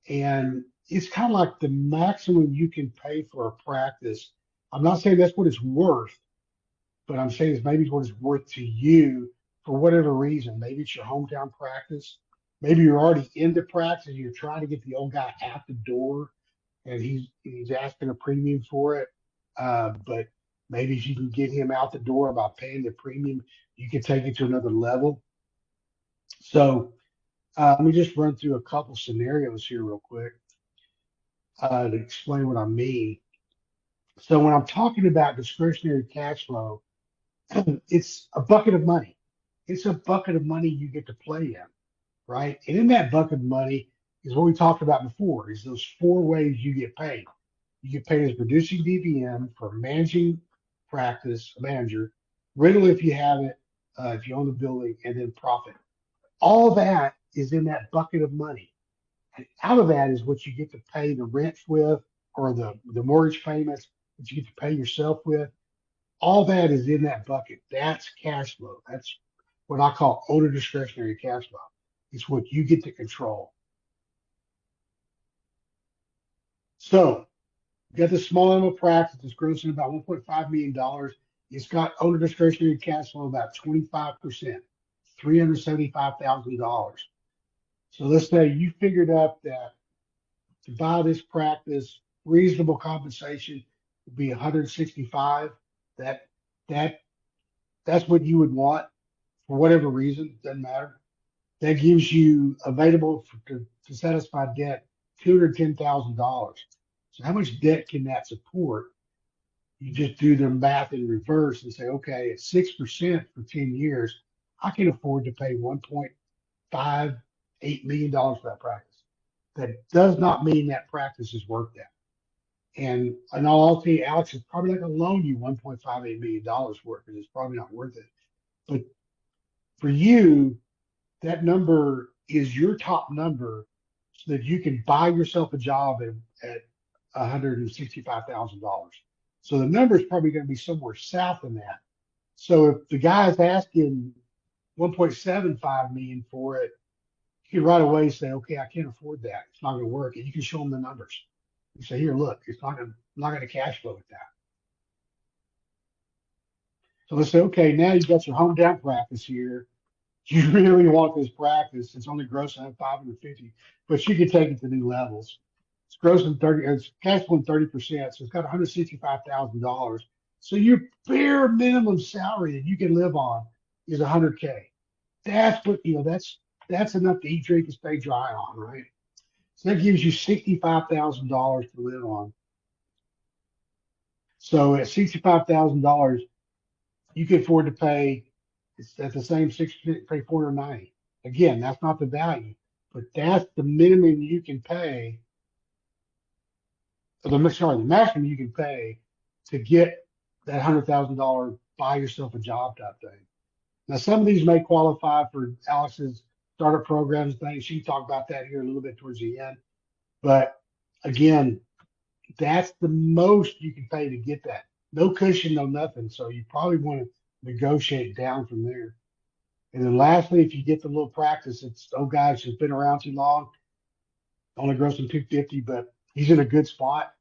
And it's kind of like the maximum you can pay for a practice. I'm not saying that's what it's worth, but I'm saying it's maybe what it's worth to you for whatever reason. Maybe it's your hometown practice. Maybe you're already into practice and you're trying to get the old guy out the door and he's asking a premium for it. But maybe if you can get him out the door by paying the premium, you can take it to another level. So let me just run through a couple scenarios here real quick to explain what I mean. So when I'm talking about discretionary cash flow, it's a bucket of money. It's a bucket of money you get to play in, right? And in that bucket of money is what we talked about before, is those four ways you get paid. You get paid as producing DVM for managing practice, a manager, rental if you have it, if you own the building, and then profit. All that is in that bucket of money. And out of that is what you get to pay the rent with or the mortgage payments that you get to pay yourself with. All that is in that bucket. That's cash flow. That's what I call owner discretionary cash flow. It's what you get to control. So you got this small animal practice that's grossing about $1.5 million. It's got owner discretionary cash flow about 25%, $375,000. So let's say you figured up that to buy this practice, reasonable compensation would be 165. That that that's what you would want for whatever reason, doesn't matter. That gives you available to satisfy debt $210,000. So how much debt can that support? You just do the math in reverse and say, okay, at 6% for 10 years, I can afford to pay $1.58 million for that practice. That does not mean that practice is worth that. And in all honesty, Alex is probably not going to loan you $1.58 million for it because it's probably not worth it. But for you, that number is your top number so that you can buy yourself a job at $165,000. So the number is probably going to be somewhere south of that. So if the guy's asking 1.75 million for it, you can right away say, okay, I can't afford that. It's not going to work. And you can show them the numbers. You say, here, look, it's not going to cash flow at that. So let's say, okay, now you've got your hometown practice here. You really want this practice. It's only grossing at 550, but you can take it to new levels. It's grossing 30, it's cash flowing 30%. So it's got $165,000. So your bare minimum salary that you can live on is 100K. That's what, that's enough to eat, drink, and stay dry on, right? So that gives you $65,000 to live on. So at $65,000, you can afford to pay, it's at the same 6%, pay 490. Again, that's not the value, but that's the minimum you can pay, or the maximum you can pay to get that $100,000 buy yourself a job type thing. Now, some of these may qualify for Alex's startup programs and things. She can talk about that here a little bit towards the end. But again, that's the most you can pay to get that. No cushion, no nothing. So you probably want to negotiate down from there. And then lastly, if you get the little practice, it's, oh gosh, it's been around too long, only grossing 250, but he's in a good spot.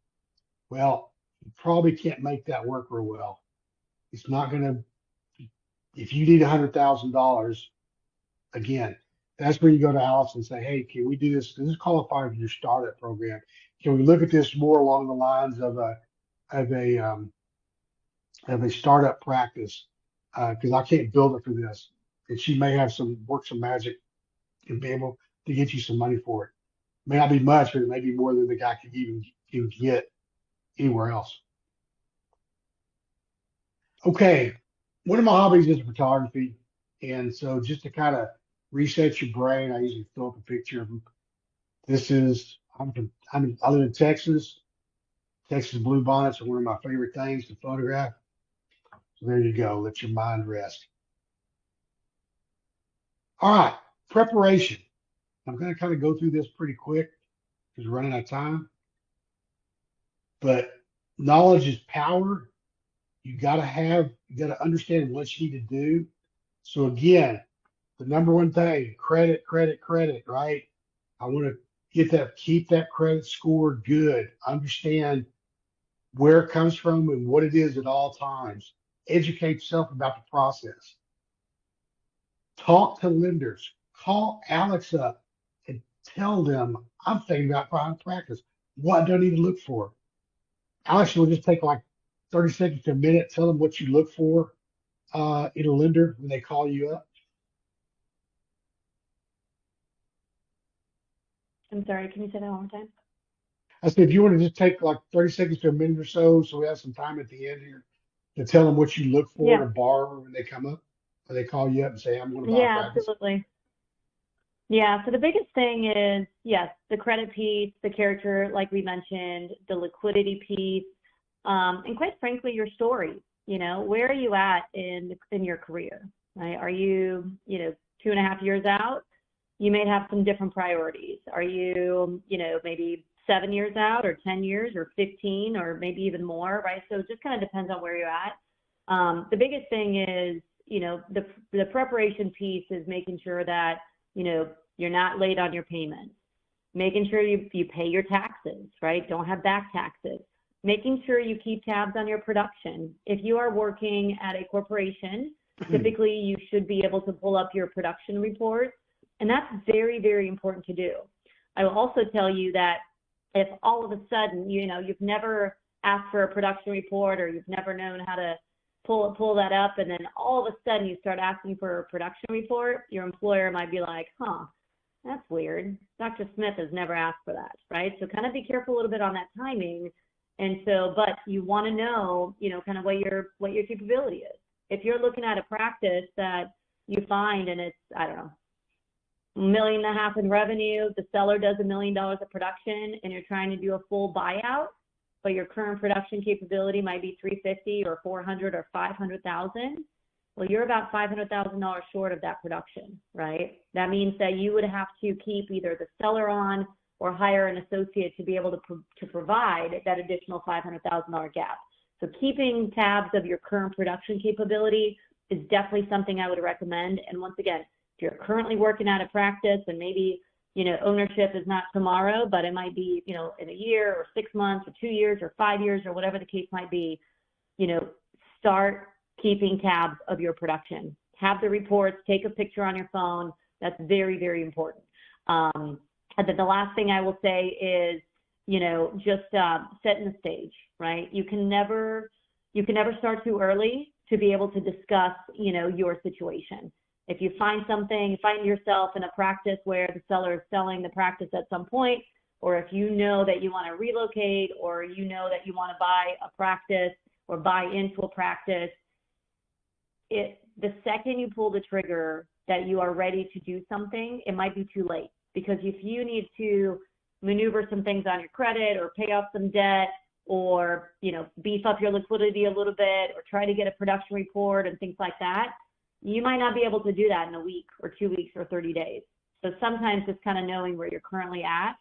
Well, you probably can't make that work real well. It's not going to, if you need $100,000, again, that's where you go to Alice and say, hey, can we do this? This is qualified for your startup program. Can we look at this more along the lines of of a of a startup practice? Because I can't build it for this. And she may have some magic and be able to get you some money for it. May not be much, but it may be more than the guy could even get anywhere else. Okay, one of my hobbies is photography, and so just to kind of reset your brain, I usually throw up a picture of them. This is I live in Texas. Texas bluebonnets are one of my favorite things to photograph. So there you go. Let your mind rest. All right, preparation. I'm going to kind of go through this pretty quick because we're running out of time. But knowledge is power. You got to understand what you need to do. So again, the number one thing, credit, credit, credit, right? I want to keep that credit score good. Understand where it comes from and what it is at all times. Educate yourself about the process. Talk to lenders. Call Alex up and tell them I'm thinking about private practice. What do I need to look for? Alex will just take like 30 seconds to a minute. Tell them what you look for in a lender when they call you up. I'm sorry, can you say that one more time? I said, if you want to just take like 30 seconds to a minute or so we have some time at the end here to tell them what you look for Yeah, in a borrower when they come up, or they call you up and say, I'm going to buy a yeah, practice. absolutely. Yeah, so the biggest thing is, yes, the credit piece, the character, like we mentioned, the liquidity piece, and quite frankly, your story. Where are you at in your career, right? Are you, 2.5 years out? You may have some different priorities. Are you, maybe 7 years out, or 10 years, or 15, or maybe even more, right? So it just kind of depends on where you're at. The biggest thing is, the preparation piece is making sure that, you're not late on your payments, making sure you pay your taxes, right? Don't have back taxes, making sure you keep tabs on your production. If you are working at a corporation, typically you should be able to pull up your production reports, and that's very, very important to do. I will also tell you that if all of a sudden, you've never asked for a production report, or you've never known how to pull that up, and then all of a sudden you start asking for a production report, your employer might be like, that's weird. Dr. Smith has never asked for that, right? So kind of be careful a little bit on that timing. And so, but you want to know, kind of what your capability is. If you're looking at a practice that you find and it's, I don't know, $1.5 million in revenue, the seller does $1 million of production, and you're trying to do a full buyout, but your current production capability might be 350 or 400 or 500,000. Well, you're about $500,000 short of that production, right? That means that you would have to keep either the seller on or hire an associate to be able to provide that additional $500,000 gap. So keeping tabs of your current production capability is definitely something I would recommend. And once again, if you're currently working out of practice and maybe, ownership is not tomorrow, but it might be, in a year or 6 months or 2 years or 5 years or whatever the case might be, start keeping tabs of your production. Have the reports, take a picture on your phone. That's very, very important. And then the last thing I will say is, just setting the stage, right? You can never start too early to be able to discuss, your situation. If you find yourself in a practice where the seller is selling the practice at some point, or if you know that you want to relocate, or you know that you want to buy a practice or buy into a practice, the second you pull the trigger that you are ready to do something, it might be too late. Because if you need to maneuver some things on your credit or pay off some debt or, beef up your liquidity a little bit or try to get a production report and things like that, you might not be able to do that in a week or 2 weeks or 30 days. So sometimes just kind of knowing where you're currently at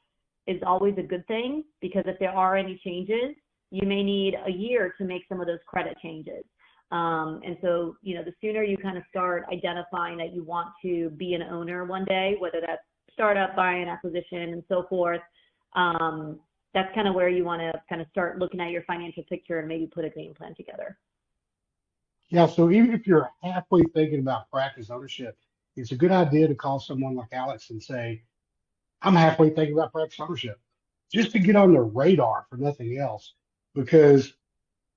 is always a good thing, because if there are any changes, you may need a year to make some of those credit changes. And so, the sooner you kind of start identifying that you want to be an owner one day, whether that's startup, buying, acquisition, and so forth, that's kind of where you want to kind of start looking at your financial picture and maybe put a game plan together. Yeah, so even if you're halfway thinking about practice ownership, it's a good idea to call someone like Alex and say, I'm halfway thinking about practice ownership, just to get on their radar for nothing else. Because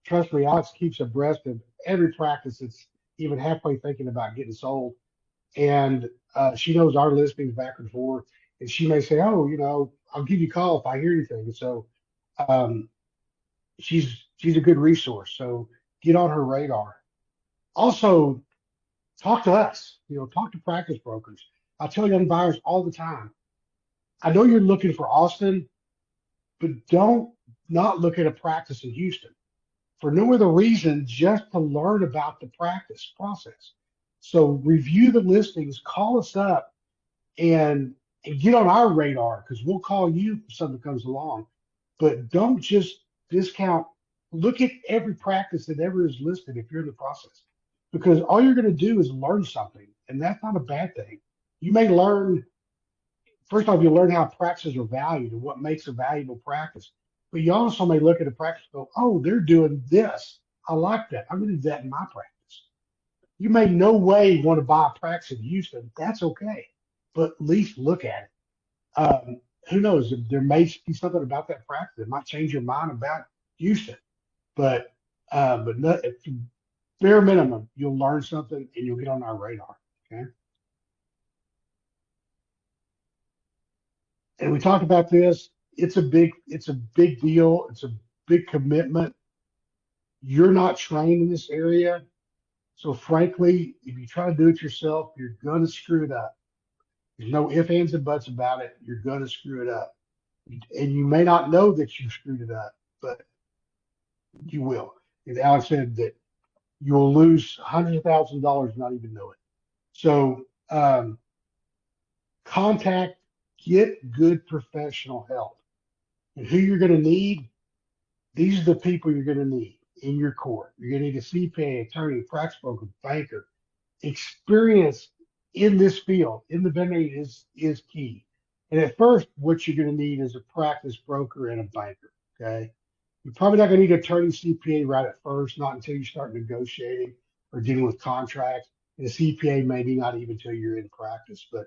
trust me, Alex keeps abreast of every practice that's even halfway thinking about getting sold. And she knows our listings back and forth. And she may say, oh, I'll give you a call if I hear anything. And so um, she's a good resource. So get on her radar. Also, talk to us, talk to practice brokers. I tell young buyers all the time, I know you're looking for Austin, but don't not look at a practice in Houston for no other reason, just to learn about the practice process. So review the listings, call us up and get on our radar, because we'll call you if something comes along. But don't just discount, look at every practice that ever is listed if you're in the process, because all you're going to do is learn something, and that's not a bad thing. You may learn, first off, you'll learn how practices are valued and what makes a valuable practice. But you also may look at a practice and go, oh, they're doing this. I like that. I'm going to do that in my practice. You may no way want to buy a practice in Houston. That's okay. But at least look at it. Who knows? There may be something about that practice that might change your mind about Houston. But not, at bare minimum, you'll learn something and you'll get on our radar. Okay. And we talked about this. It's a big deal. It's a big commitment. You're not trained in this area. So frankly, if you try to do it yourself, you're gonna screw it up. There's no ifs, ands, and buts about it. You're gonna screw it up. And you may not know that you screwed it up, but you will. As Alex said, that you'll lose hundreds of thousands of dollars and not even know it. So contact, get good professional help. And who you're going to need, these are the people you're going to need in your court. You're going to need a CPA, attorney, practice broker, banker. Experience in this field, in the veterinary, is key. And at first, what you're going to need is a practice broker and a banker. Okay. You're probably not going to need an attorney, CPA right at first, not until you start negotiating or dealing with contracts. And a CPA maybe not even until you're in practice. But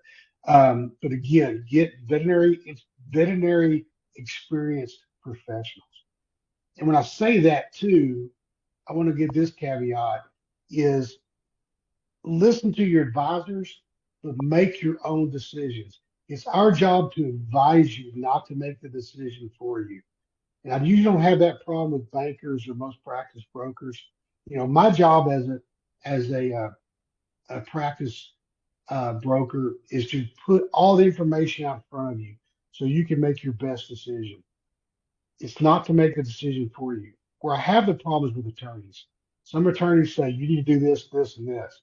again, get veterinary experienced professionals. And when I say that too, I want to give this caveat is listen to your advisors, but make your own decisions. It's our job to advise you, not to make the decision for you. And you don't have that problem with bankers or most practice brokers. My job as a practice broker is to put all the information out in front of you so you can make your best decision. It's not to make the decision for you. Where I have the problems with attorneys, some attorneys say you need to do this, this, and this.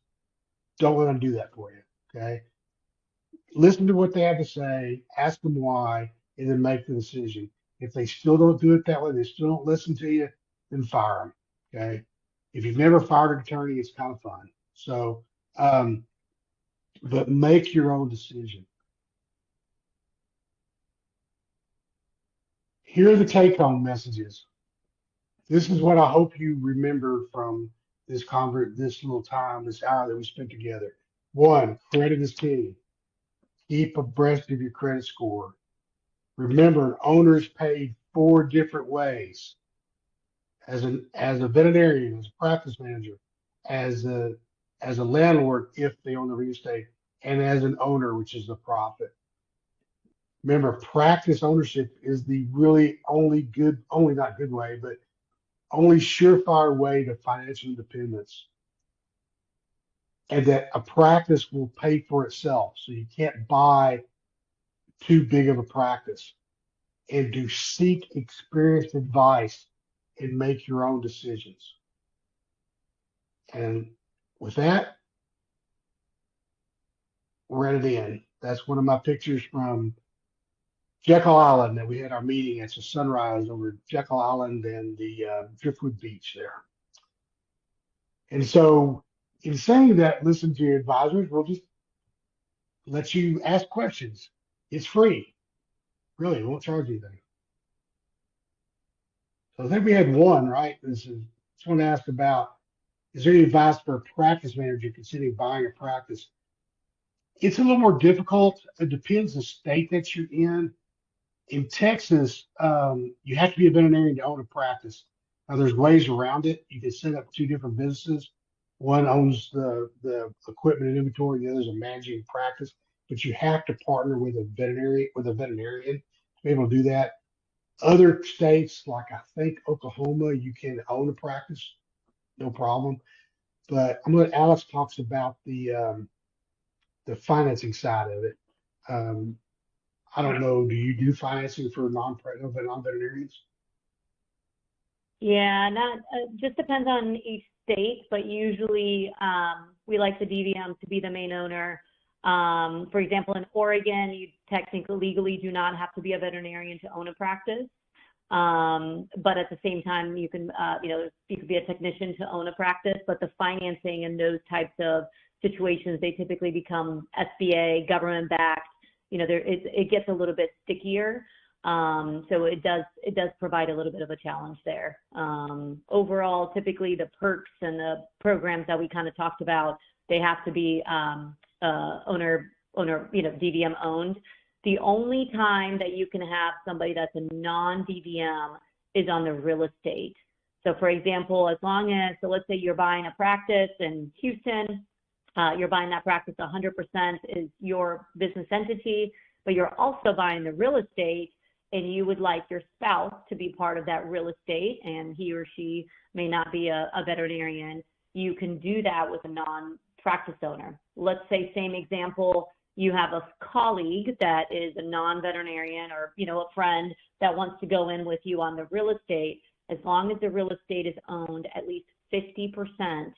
Don't let them do that for you. Okay. Listen to what they have to say, ask them why, and then make the decision. If they still don't do it that way, they still don't listen to you, then fire them. Okay. If you've never fired an attorney, it's kind of fun. So, um, but make your own decision. Here are the take home messages. This is what I hope you remember from this little time, this hour that we spent together. One, credit is king. Keep abreast of your credit score. Remember, owners paid four different ways: as a veterinarian, as a practice manager, as a landlord if they own the real estate, and as an owner, which is the profit. Remember, practice ownership is the really only not good way, but only surefire way to financial independence, and that a practice will pay for itself. So you can't buy too big of a practice, and to seek experienced advice and make your own decisions. And with that, we're at the end. That's one of my pictures from Jekyll Island that we had our meeting. It's a sunrise over Jekyll Island and the Driftwood Beach there. And so, in saying that, listen to your advisors. We'll just let you ask questions. It's free, really. It won't charge you anything. So I think we had one, right? Someone asked about, is there any advice for a practice manager considering buying a practice? It's a little more difficult. It depends the state that you're in. In Texas, you have to be a veterinarian to own a practice. Now, there's ways around it. You can set up two different businesses. One owns the equipment and inventory, the other is a managing practice. But you have to partner with a veterinarian to be able to do that. Other states, like I think Oklahoma, you can own a practice, no problem. But I'm going to let Alex talks about the financing side of it. Um, I don't know. Do you do financing for non-veterinarians? Yeah, not just depends on each state, but usually we like the DVM to be the main owner. For example, in Oregon, you technically legally do not have to be a veterinarian to own a practice. But at the same time, you can, you could be a technician to own a practice, but the financing and those types of situations, they typically become SBA, government backed. It gets a little bit stickier. So it does provide a little bit of a challenge there. Overall, typically the perks and the programs that we kind of talked about, they have to be owner, DVM owned. The only time that you can have somebody that's a non-DVM is on the real estate. So for example, so let's say you're buying a practice in Houston, you're buying that practice 100% is your business entity, but you're also buying the real estate and you would like your spouse to be part of that real estate and he or she may not be a veterinarian, you can do that with a non-practice owner. Let's say, same example, you have a colleague that is a non-veterinarian or, a friend that wants to go in with you on the real estate. As long as the real estate is owned at least 50%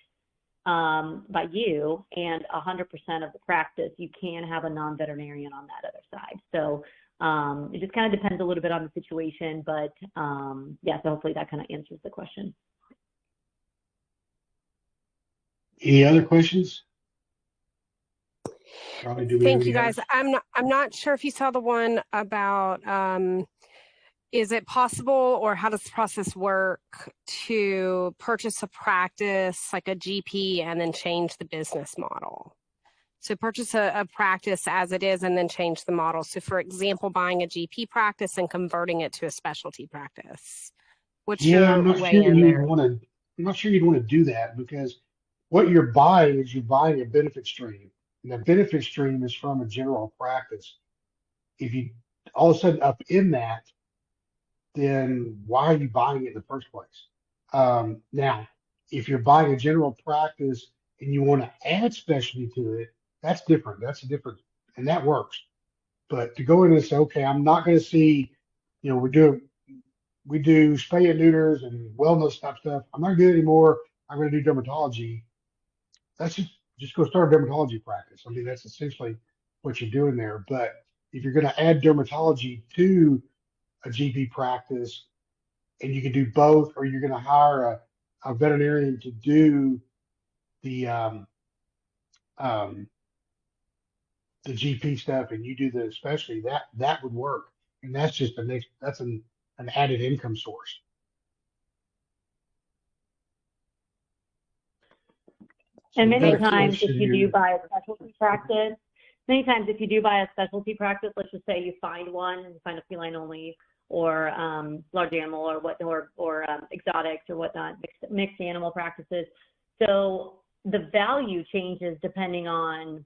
by you and 100% of the practice, you can have a non-veterinarian on that other side. So it just kind of depends a little bit on the situation, but so hopefully that kind of answers the question. Any other questions? Charlie, do we have Thank any you, guys. others? I'm not sure if you saw the one about is it possible or how does the process work to purchase a practice like a GP and then change the business model? So purchase a practice as it is and then change the model. So for example, buying a GP practice and converting it to a specialty practice. What's Yeah, your I'm not way sure in you'd there? want to. I'm not sure you'd want to do that because what you're buying is you're buying a benefit stream, and the benefit stream is from a general practice. If you all of a sudden up in that, then why are you buying it in the first place? Now, if you're buying a general practice and you want to add specialty to it, that's different. That's a different, and that works. But to go in and say, okay, I'm not going to see, we're doing. we do spay and neuters and wellness type stuff. I'm not good anymore. I'm going to do dermatology. That's just go start a dermatology practice. I mean, that's essentially what you're doing there. But if you're going to add dermatology to a GP practice, and you can do both, or you're going to hire a veterinarian to do the um, the GP stuff, and you do the specialty, that would work. And that's just the next. That's an added income source. So And we've got many a times if question you do here. buy a specialty practice, let's just say you find one, you find a feline only or large animal or exotics or whatnot, mixed animal practices. So the value changes depending on,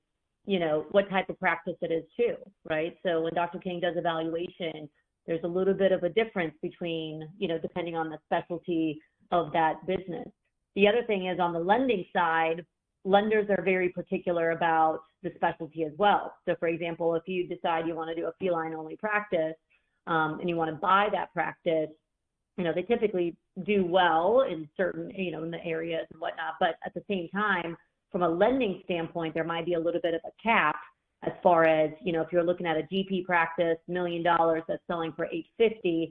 what type of practice it is too, right? So when Dr. King does evaluation, there's a little bit of a difference between, depending on the specialty of that business. The other thing is on the lending side, lenders are very particular about the specialty as well. So for example, if you decide you want to do a feline only practice and you want to buy that practice, they typically do well in certain, in the areas and whatnot. But at the same time, from a lending standpoint, there might be a little bit of a cap as far as, if you're looking at a GP practice, $1 million that's selling for $850,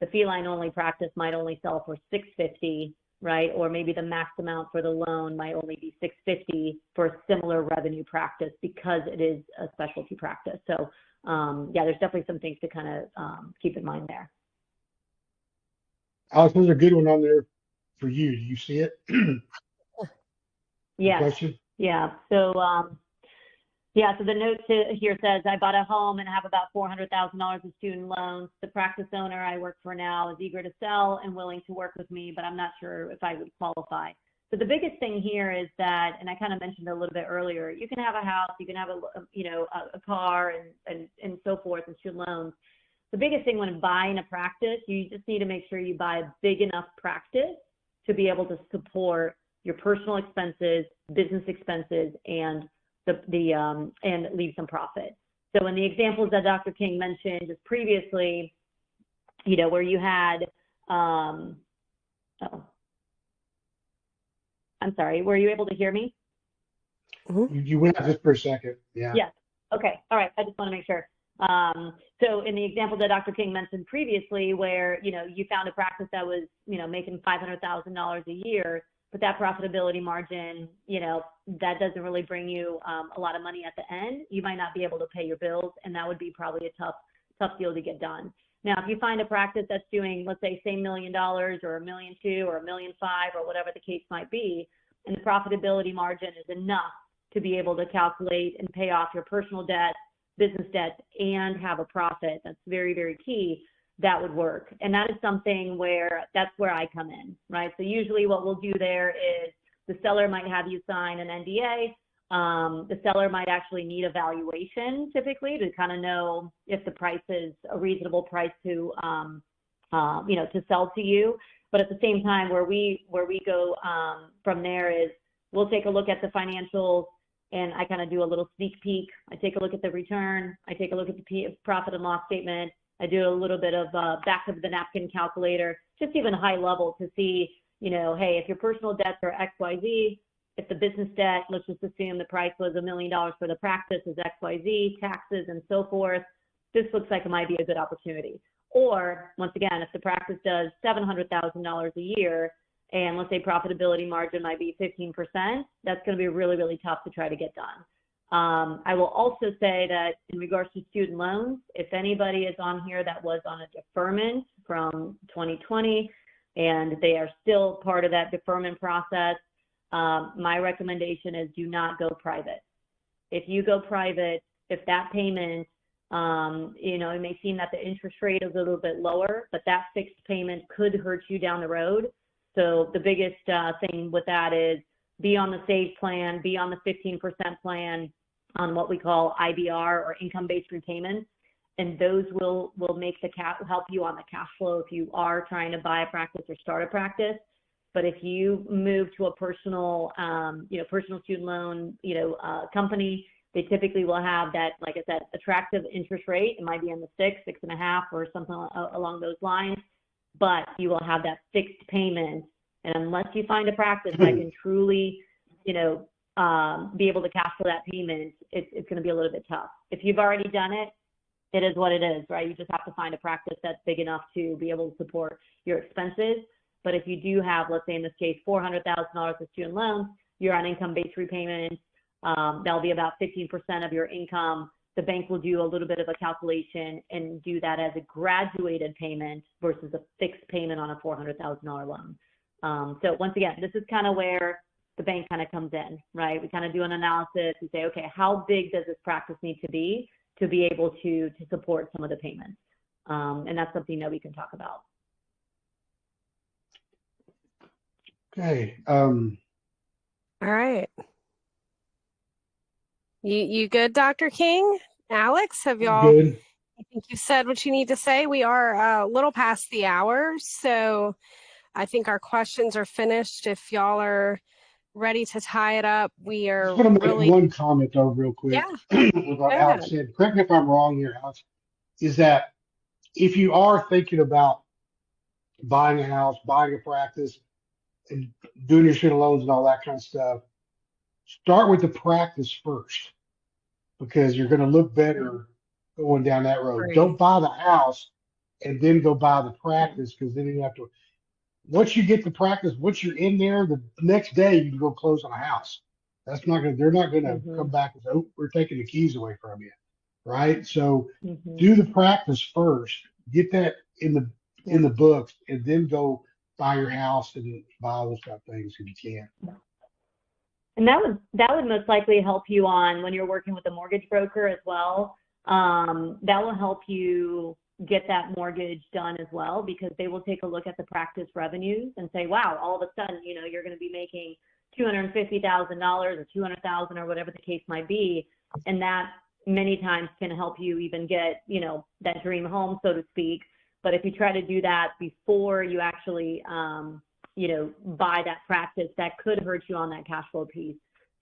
the feline only practice might only sell for $650, right? Or maybe the max amount for the loan might only be $650 for a similar revenue practice because it is a specialty practice. So yeah, there's definitely some things to kind of keep in mind there. Alex, there's a good one on there for you. Do you see it? Yes. Question? Yeah. So so the note here says, I bought a home and have about $400,000 in student loans. The practice owner I work for now is eager to sell and willing to work with me, but I'm not sure if I would qualify. So the biggest thing here is that, and I kind of mentioned it a little bit earlier, you can have a house, you can have a car and so forth and student loans. The biggest thing when buying a practice, you just need to make sure you buy a big enough practice to be able to support your personal expenses, business expenses, and and leave some profit. So in the examples that Dr. King mentioned just previously, where you had, I'm sorry, were you able to hear me? You went out just for a second. Yeah. Yes. Okay. All right. I just want to make sure. So in the example that Dr. King mentioned previously, where, you found a practice that was, making $500,000 a year, but that profitability margin, that doesn't really bring you a lot of money at the end. You might not be able to pay your bills, and that would be probably a tough deal to get done. Now, if you find a practice that's doing, let's say, $1 million or $1.2 million or $1.5 million or whatever the case might be, and the profitability margin is enough to be able to calculate and pay off your personal debt, business debt, and have a profit, that's very, very key, that would work. And that is something that's where I come in, right? So usually what we'll do there is the seller might have you sign an NDA. The seller might actually need a valuation typically to kind of know if the price is a reasonable price to, to sell to you. But at the same time, where we go from there is we'll take a look at the financials, and I kind of do a little sneak peek. I take a look at the return. I take a look at the profit and loss statement. I do a little bit of back of the napkin calculator, just even high level to see, hey, if your personal debts are XYZ, if the business debt, let's just assume the price was $1 million for the practice is XYZ, taxes and so forth, this looks like it might be a good opportunity. Or once again, if the practice does $700,000 a year, and let's say profitability margin might be 15%, that's going to be really, really tough to try to get done. I will also say that in regards to student loans, if anybody is on here that was on a deferment from 2020 and they are still part of that deferment process, my recommendation is do not go private. If you go private, if that payment, it may seem that the interest rate is a little bit lower, but that fixed payment could hurt you down the road. So the biggest thing with that is be on the SAVE plan, be on the 15% plan on what we call IBR or income-based repayments, and those will make help you on the cash flow if you are trying to buy a practice or start a practice. But if you move to a personal student loan, company, they typically will have that, like I said, attractive interest rate. It might be in the 6.5, or something along those lines. but you will have that fixed payment. And unless you find a practice that can truly, be able to cash flow that payment, it's going to be a little bit tough. If you've already done it, it is what it is, right? You just have to find a practice that's big enough to be able to support your expenses. But if you do have, let's say in this case, $400,000 of student loans, you're on income-based repayment, that'll be about 15% of your income. The bank will do a little bit of a calculation and do that as a graduated payment versus a fixed payment on a $400,000 loan. So once again, this is kind of where the bank kind of comes in, right? We kind of do an analysis. We say, okay, how big does this practice need to be able to support some of the payments? And that's something that we can talk about. Okay. All right. You good, Dr. King? Alex, have y'all, Good. I think you said what you need to say. We are a little past the hour, so I think our questions are finished. If y'all are ready to tie it up, we I are just want to make really, one comment though, real quick, yeah, with what go Alex ahead. said. Correct me if I'm wrong here, Alex. Is that if you are thinking about buying a house, buying a practice, and doing your student loans and all that kind of stuff, start with the practice first because you're going to look better going down that road. Agree. Don't buy the house and then go buy the practice because then you have to. Once you get the practice, once you're in there, the next day you can go close on a house. That's not gonna. They're not gonna come back and say, "Oh, we're taking the keys away from you," right? So do the practice first. Get that in the books, and then go buy your house and buy all those kind of things if you can. And that would most likely help you on when you're working with a mortgage broker as well. That will help you get that mortgage done as well, because they will take a look at the practice revenues and say, wow, all of a sudden, you're going to be making $250,000 or $200,000 or whatever the case might be. And that many times can help you even get, that dream home, so to speak. But if you try to do that before you actually, buy that practice, that could hurt you on that cash flow piece.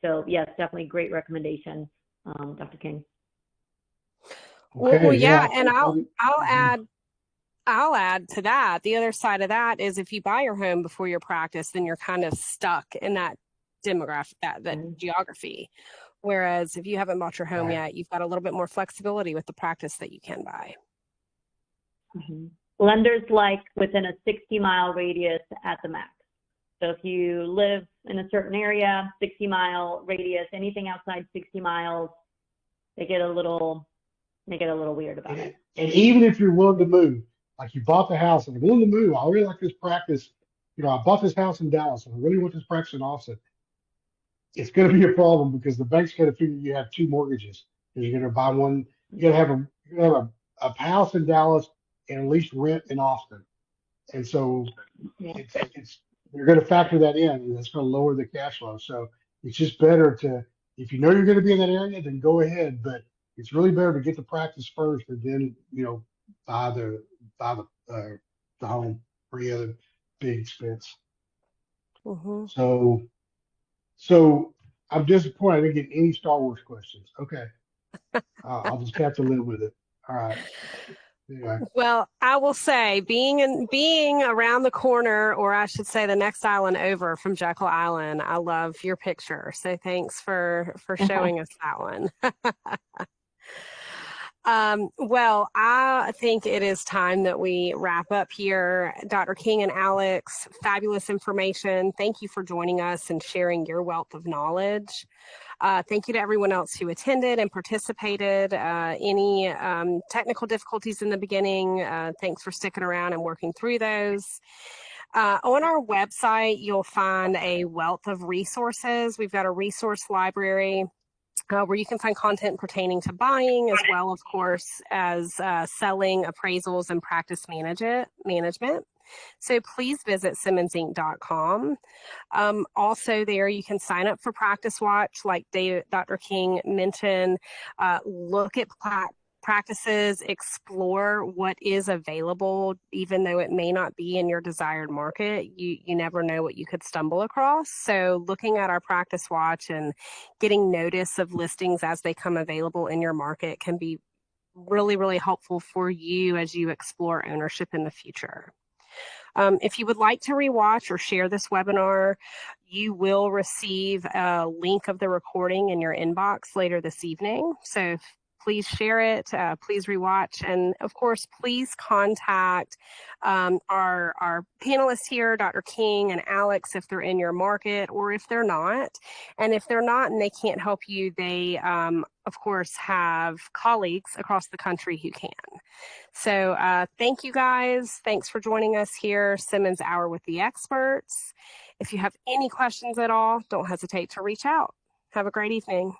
So yes, definitely great recommendation, Dr. King. Okay, Well, yeah, yeah. and I'll add to that. The other side of that is if you buy your home before your practice, then you're kind of stuck in that demographic, that geography. Whereas if you haven't bought your home yet, you've got a little bit more flexibility with the practice that you can buy. Lenders like within a 60-mile radius at the max. So if you live in a certain area, 60-mile radius, anything outside 60 miles, they get a little weird about it. And even if you're willing to move, like you bought the house and I'm willing to move, I really like this practice. I bought this house in Dallas and I really want this practice in Austin. It's going to be a problem because the bank's going to figure you have two mortgages. Because you're going to buy one, you're going to have a house in Dallas and at least rent in Austin. And so they're going to factor that in, and that's going to lower the cash flow. So it's just better to, if you know you're going to be in that area, then go ahead. But it's really better to get the practice first, and then buy the home for the other big expense. So I'm disappointed I didn't get any Star Wars questions. Okay, I'll just have to live with it. All right. Anyway. Well, I will say, being around the corner, or I should say the next island over from Jekyll Island, I love your picture. So thanks for showing us that one. Well, I think it is time that we wrap up here. Dr. King and Alex, fabulous information. Thank you for joining us and sharing your wealth of knowledge. Thank you to everyone else who attended and participated. Any technical difficulties in the beginning, thanks for sticking around and working through those. On our website, you'll find a wealth of resources. We've got a resource library where you can find content pertaining to buying, as well, of course, as selling, appraisals, and practice management. So please visit SimmonsInc.com. Also there, you can sign up for Practice Watch, like Dr. King mentioned. Look at practices, explore what is available, even though it may not be in your desired market. You never know what you could stumble across. So looking at our Practice Watch and getting notice of listings as they come available in your market can be really, really helpful for you as you explore ownership in the future. If you would like to rewatch or share this webinar, you will receive a link of the recording in your inbox later this evening. So please share it, please rewatch, and of course, please contact our panelists here, Dr. King and Alex, if they're in your market or if they're not. And if they're not and they can't help you, they, of course, have colleagues across the country who can. So thank you guys. Thanks for joining us here, Simmons Hour with the Experts. If you have any questions at all, don't hesitate to reach out. Have a great evening.